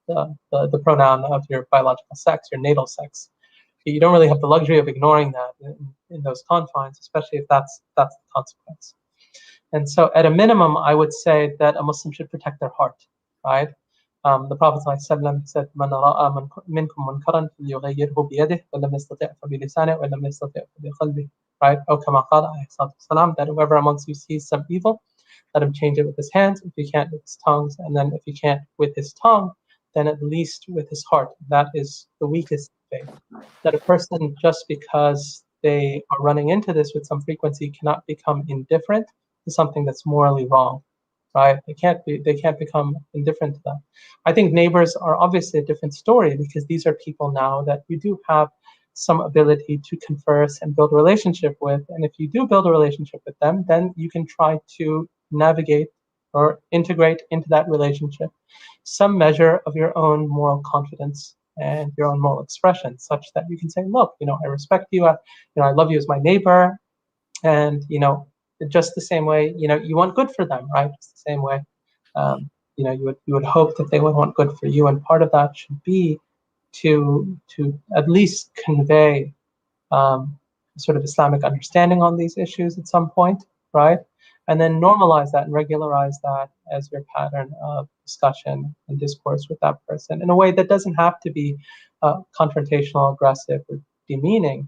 the pronoun of your biological sex, your natal sex. You don't really have the luxury of ignoring that in those confines, especially if that's the consequence. And so at a minimum, I would say that a Muslim should protect their heart, right? The Prophet ﷺ said, "Man ra'a minkum munkaran falyughayyirhu biyadihi, wa lam yastati' fa bilisanihi, wa lam yastati' fa biqalbihi." Right? Or kama qala alayhi salatu wassalam, that whoever amongst you sees some evil, let him change it with his hands. If he can't, with his tongues. And then if he can't with his tongue, then at least with his heart. That is the weakest faith. That a person, just because they are running into this with some frequency, cannot become indifferent to something that's morally wrong, right? They can't become indifferent to that. I think neighbors are obviously a different story, because these are people now that you do have some ability to converse and build a relationship with. And if you do build a relationship with them, then you can try to navigate or integrate into that relationship some measure of your own moral confidence and your own moral expression, such that you can say, look, I respect you, I love you as my neighbor, and just the same way, you want good for them, right? Just the same way, you would hope that they would want good for you, and part of that should be to at least convey sort of Islamic understanding on these issues at some point, right? And then normalize that and regularize that as your pattern of discussion and discourse with that person in a way that doesn't have to be confrontational, aggressive, or demeaning,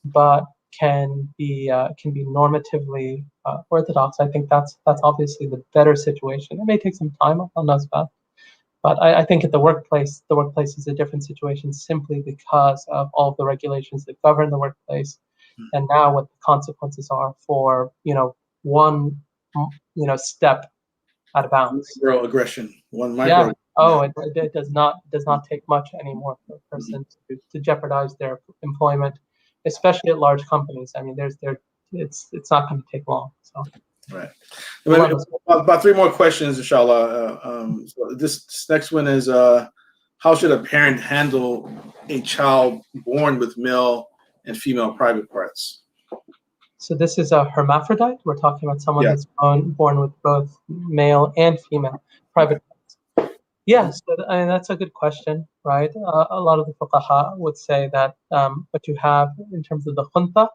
but can be normatively orthodox. I think that's obviously the better situation. It may take some time, Allah knows that. But I think at the workplace is a different situation, simply because of all of the regulations that govern the workplace, and now what the consequences are for one step out of bounds. Microaggression, one Yeah. micro. Oh, it does not take much anymore for a person to jeopardize their employment, especially at large companies. I mean, it's not going to take long. So. Right. About three more questions, inshallah. So this next one is, how should a parent handle a child born with male and female private parts? So this is a hermaphrodite. We're talking about someone that's born with both male and female private parts. Yes, that's a good question, right? A lot of the fuqaha would say that what you have in terms of the khunta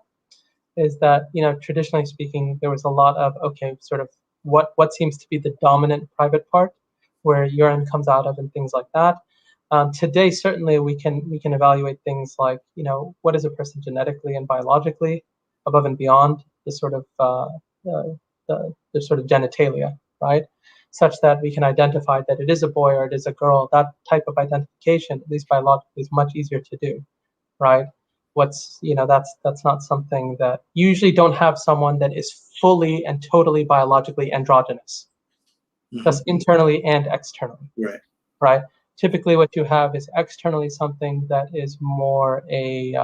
is that, traditionally speaking, there was a lot of, sort of what seems to be the dominant private part, where urine comes out of and things like that. Today, certainly, we can evaluate things like, what is a person genetically and biologically, above and beyond the sort of the sort of genitalia, right? Such that we can identify that it is a boy or it is a girl. That type of identification, at least biologically, is much easier to do, right? That's not something that you usually don't have someone that is fully and totally biologically androgynous, just internally and externally, right? Typically, what you have is externally something that is more a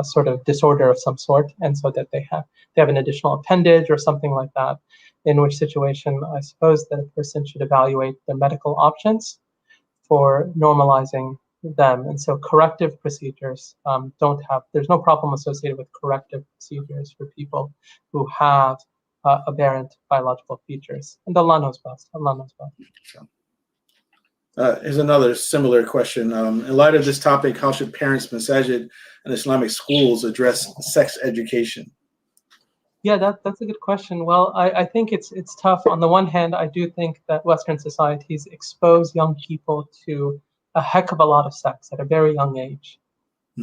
sort of disorder of some sort, and so that they have an additional appendage or something like that, in which situation I suppose that a person should evaluate the medical options for normalizing them. And so corrective procedures there's no problem associated with corrective procedures for people who have aberrant biological features. And Allah knows best. Allah knows best. Here's another similar question. In light of this topic, how should parents, masajid, and Islamic schools address sex education? Yeah, that's a good question. Well, I think it's tough. On the one hand, I do think that Western societies expose young people to a heck of a lot of sex at a very young age,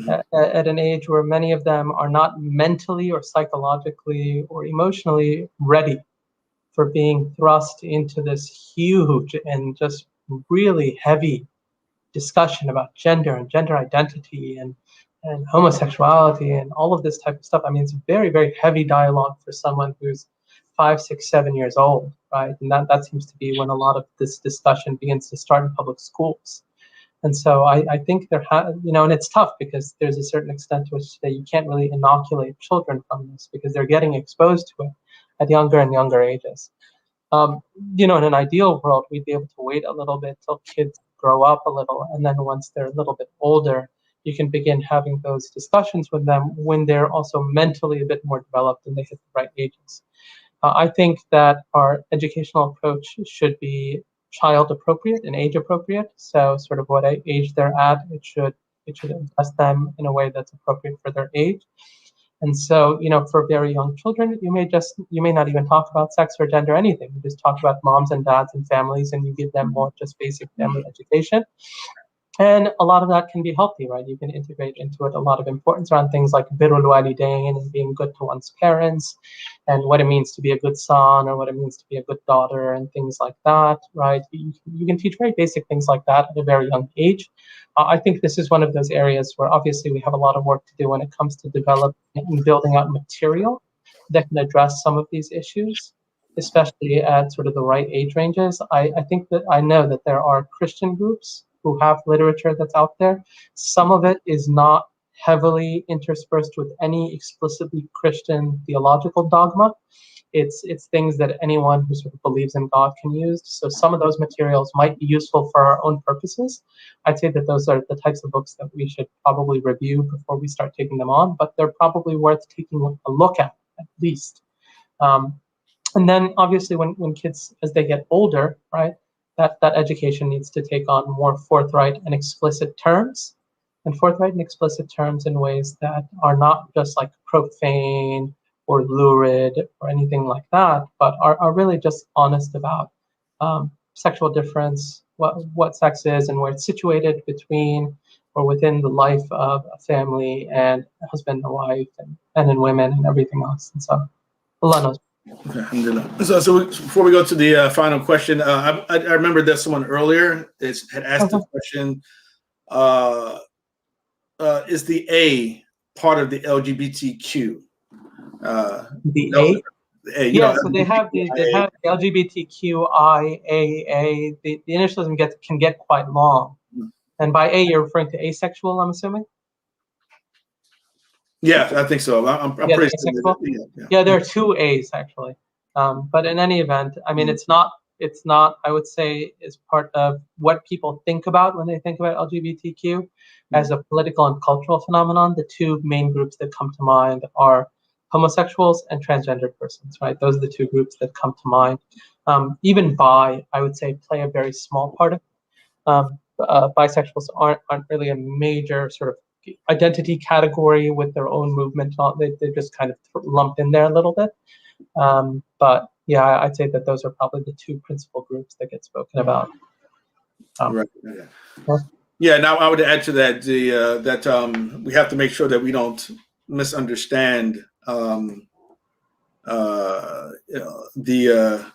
at an age where many of them are not mentally or psychologically or emotionally ready for being thrust into this huge and just really heavy discussion about gender and gender identity and homosexuality and all of this type of stuff. I mean, it's very, very heavy dialogue for someone who's 5, 6, 7 years old, right? And that seems to be when a lot of this discussion begins to start in public schools. And so I think and it's tough because there's a certain extent to which you can't really inoculate children from this because they're getting exposed to it at younger and younger ages. In an ideal world, we'd be able to wait a little bit till kids grow up a little, and then once they're a little bit older, you can begin having those discussions with them when they're also mentally a bit more developed and they hit the right ages. I think that our educational approach should be child appropriate and age appropriate. So sort of what age they're at, it should address them in a way that's appropriate for their age. And so, for very young children, you may not even talk about sex or gender, anything. You just talk about moms and dads and families, and you give them more just basic family education. And a lot of that can be healthy, right? You can integrate into it a lot of importance around things like birrul walidain and being good to one's parents, and what it means to be a good son or what it means to be a good daughter and things like that, right? You can teach very basic things like that at a very young age. I think this is one of those areas where obviously we have a lot of work to do when it comes to developing and building out material that can address some of these issues, especially at sort of the right age ranges. I think that I know that there are Christian groups who have literature that's out there. Some of it is not heavily interspersed with any explicitly Christian theological dogma. It's things that anyone who sort of believes in God can use. So some of those materials might be useful for our own purposes. I'd say that those are the types of books that we should probably review before we start taking them on, but they're probably worth taking a look at least. Um, and then obviously when kids, as they get older, right, that education needs to take on more forthright and explicit terms, and forthright and explicit terms in ways that are not just like profane or lurid or anything like that, but are really just honest about sexual difference, what sex is and where it's situated between or within the life of a family and a husband and wife and in women and everything else. And so Allah knows. Alhamdulillah. So before we go to the final question, I remember that someone earlier had asked the question, is the A part of the LGBTQ? The A? A, yeah, so they have the LGBTQIAA. The initialism can get quite long. And by A, you're referring to asexual, I'm assuming? Yeah, I think so. I'm pretty sure. Yeah, there are two A's actually. But in any event, I mean, it's not, I would say, is part of what people think about when they think about LGBTQ as a political and cultural phenomenon. The two main groups that come to mind are homosexuals and transgender persons, right? Those are the two groups that come to mind. Even bi, I would say, play a very small part of it. Bisexuals aren't really a major sort of identity category with their own movement. They're just kind of lumped in there a little bit. But yeah, I'd say that those are probably the two principal groups that get spoken about. Right. Yeah. Now I would add to that that we have to make sure that we don't misunderstand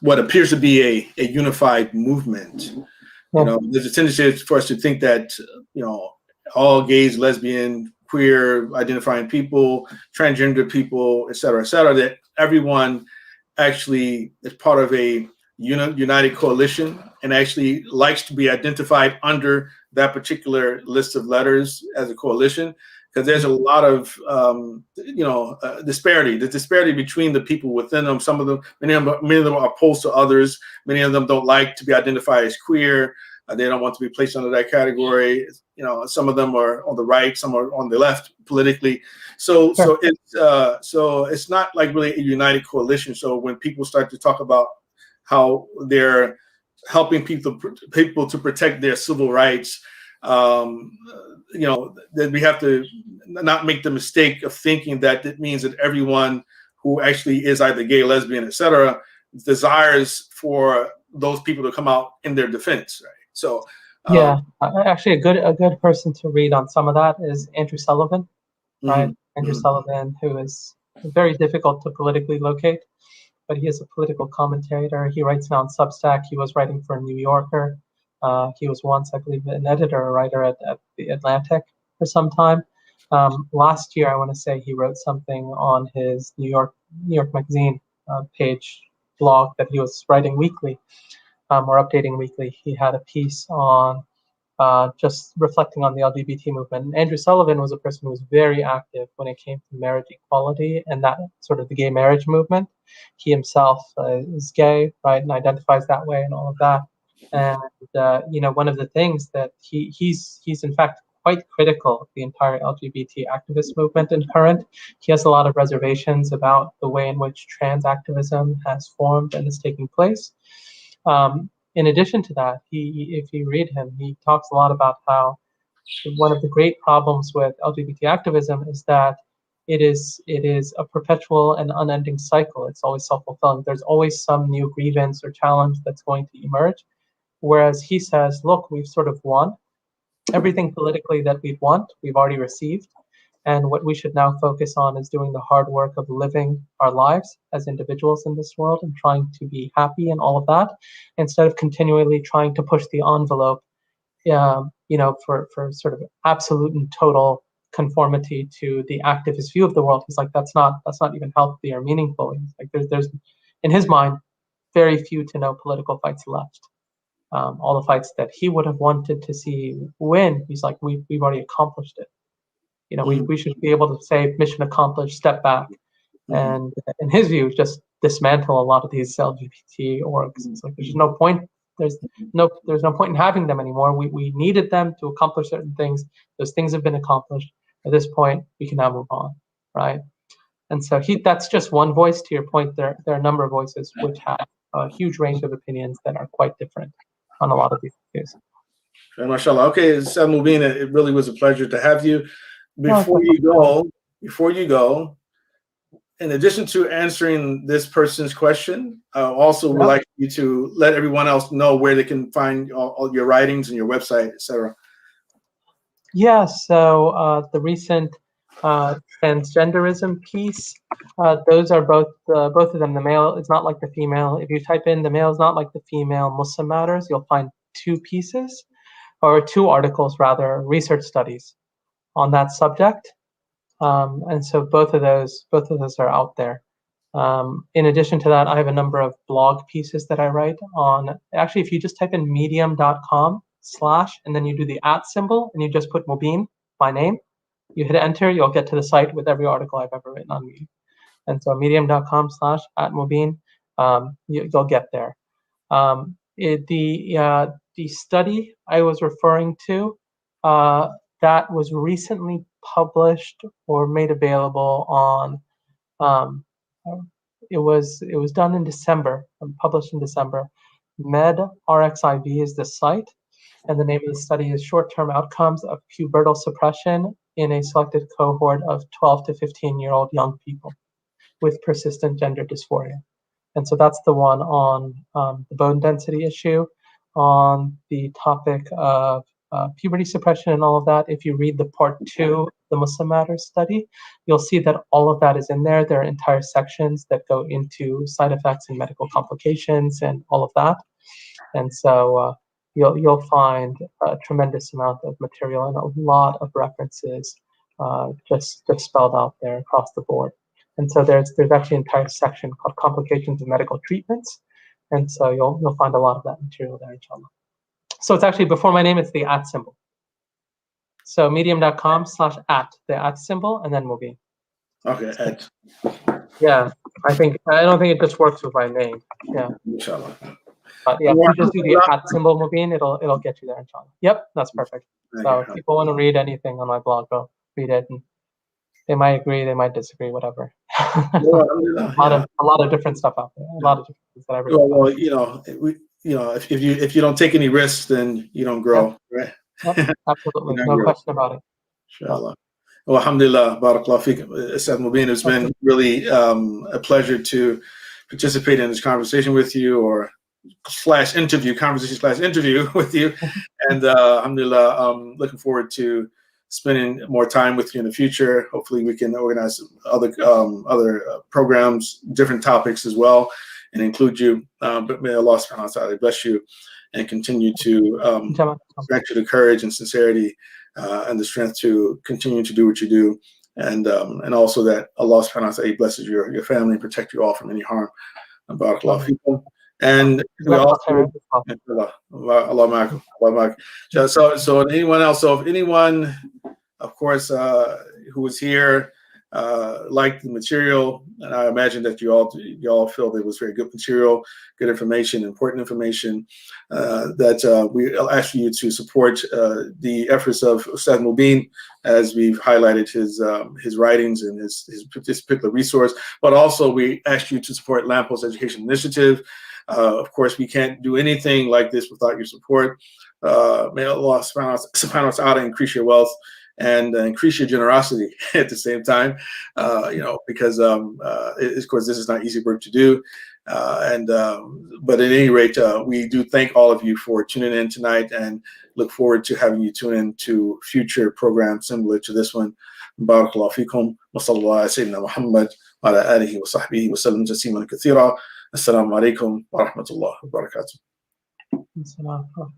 what appears to be a unified movement. There's a tendency for us to think that all gays, lesbian, queer identifying people, transgender people, et cetera, that everyone actually is part of a united coalition and actually likes to be identified under that particular list of letters as a coalition, because there's a lot of disparity. The disparity between the people within them. Many of them are opposed to others. Many of them don't like to be identified as queer. They don't want to be placed under that category. Some of them are on the right, some are on the left politically. So it's not like really a united coalition. So when people start to talk about how they're helping people to protect their civil rights, that we have to not make the mistake of thinking that it means that everyone who actually is either gay, lesbian, et cetera, desires for those people to come out in their defense, right? So yeah, actually, a good person to read on some of that is Andrew Sullivan, right? Andrew Sullivan, who is very difficult to politically locate, but he is a political commentator. He writes now on Substack. He was writing for New Yorker. He was once, I believe, an editor or writer at the Atlantic for some time. Last year, I want to say he wrote something on his New York Magazine page blog that he was writing weekly. Or updating weekly. He had a piece on just reflecting on the LGBT movement. And Andrew Sullivan was a person who was very active when it came to marriage equality and that sort of the gay marriage movement. He himself is gay, right, and identifies that way and all of that. And one of the things that he's in fact quite critical of the entire LGBT activist movement in current. He has a lot of reservations about the way in which trans activism has formed and is taking place. In addition to that, if you read him, he talks a lot about how one of the great problems with LGBT activism is that it is a perpetual and unending cycle. It's always self-fulfilling. There's always some new grievance or challenge that's going to emerge. Whereas he says, look, we've sort of won. everything politically that we'd want, we've already received. And what we should now focus on is doing the hard work of living our lives as individuals in this world and trying to be happy and all of that, instead of continually trying to push the envelope, for sort of absolute and total conformity to the activist view of the world. He's like, that's not even healthy or meaningful. He's like, there's in his mind very few to no political fights left. All the fights that he would have wanted to see win, he's like, we've already accomplished it. We should be able to say mission accomplished, step back, and in his view, just dismantle a lot of these LGBT orgs. It's like there's no point. There's no point in having them anymore. We needed them to accomplish certain things. Those things have been accomplished. At this point, we can now move on, right? And so that's just one voice. To your point, there are a number of voices which have a huge range of opinions that are quite different on a lot of these issues. MashaAllah. Okay, Ustadh Mobeen, it really was a pleasure to have you. Before you go, in addition to answering this person's question, I also would like you to let everyone else know where they can find all your writings and your website, etc. Yeah, so the recent transgenderism piece, those are both of them. The male is not like the female. If you type in "the male is not like the female Muslim matters," you'll find two pieces, or two articles rather, research studies on that subject. And so both of those are out there. In addition to that, I have a number of blog pieces that I write on. Actually, if you just type in medium.com/ and then you do the @ symbol and you just put Mobeen, my name, you hit enter, you'll get to the site with every article I've ever written on Medium. And so medium.com/ @Mobeen, you'll get there. The study I was referring to, that was recently published or made available on, it was done in December, published in December. MedRxiv is the site, and the name of the study is Short-Term Outcomes of Pubertal Suppression in a Selected Cohort of 12 to 15-year-old Young People with Persistent Gender Dysphoria. And so that's the one on the bone density issue, on the topic of puberty suppression and all of that. If you read the part 2, the Muslim Matters study, you'll see that all of that is in there. There are entire sections that go into side effects and medical complications and all of that. And so you'll find a tremendous amount of material and a lot of references just spelled out there across the board. And so there's actually an entire section called Complications of Medical Treatments. And so you'll find a lot of that material there, inshallah. So it's actually, before my name, it's the @ symbol. So medium.com/ the @ symbol, and then Mobeen. Okay, Yeah, I don't think it just works with my name. Yeah. Inshallah. Yeah, if you just do the @ symbol Mobeen, it'll get you there, inshallah. Yep, that's perfect. So if people want to read anything on my blog, go read it. And they might agree, they might disagree, whatever. A lot of different stuff out there. A lot of different things that I read. Well, if you don't take any risks, then you don't grow, right? Yep, absolutely, no question about it. Inshallah. Well, alhamdulillah, barakallah fiik, Ustadh Mobeen. It's been really a pleasure to participate in this conversation with you, or conversation/interview with you. And alhamdulillah, looking forward to spending more time with you in the future. Hopefully we can organize other programs, different topics as well, and include you. But may Allah subhanahu wa ta'ala bless you and continue to grant you the courage and sincerity and the strength to continue to do what you do. And also that Allah subhanahu wa ta'ala blesses your family and protect you all from any harm. Barakallahu feekum. And we also, so anyone else, so if anyone, of course, who was here liked the material, and I imagine that you all feel that it was very good material, good information, important information, that we ask you to support the efforts of Ustadh Mobeen, as we've highlighted his writings and his particular resource, but also we ask you to support Lamppost Education Initiative. Of course, we can't do anything like this without your support. May Allah subhanahu wa ta'ala increase your wealth and increase your generosity at the same time, because of course this is not easy work to do. But at any rate, we do thank all of you for tuning in tonight, and look forward to having you tune in to future programs similar to this one. Barakallahu fikum wa sallallahu ala sayyidina Muhammad wa ala alihi wa sahbihi wa sallam tasliman kathira. Assalamu alaikum wa rahmatullahi wa barakatuh.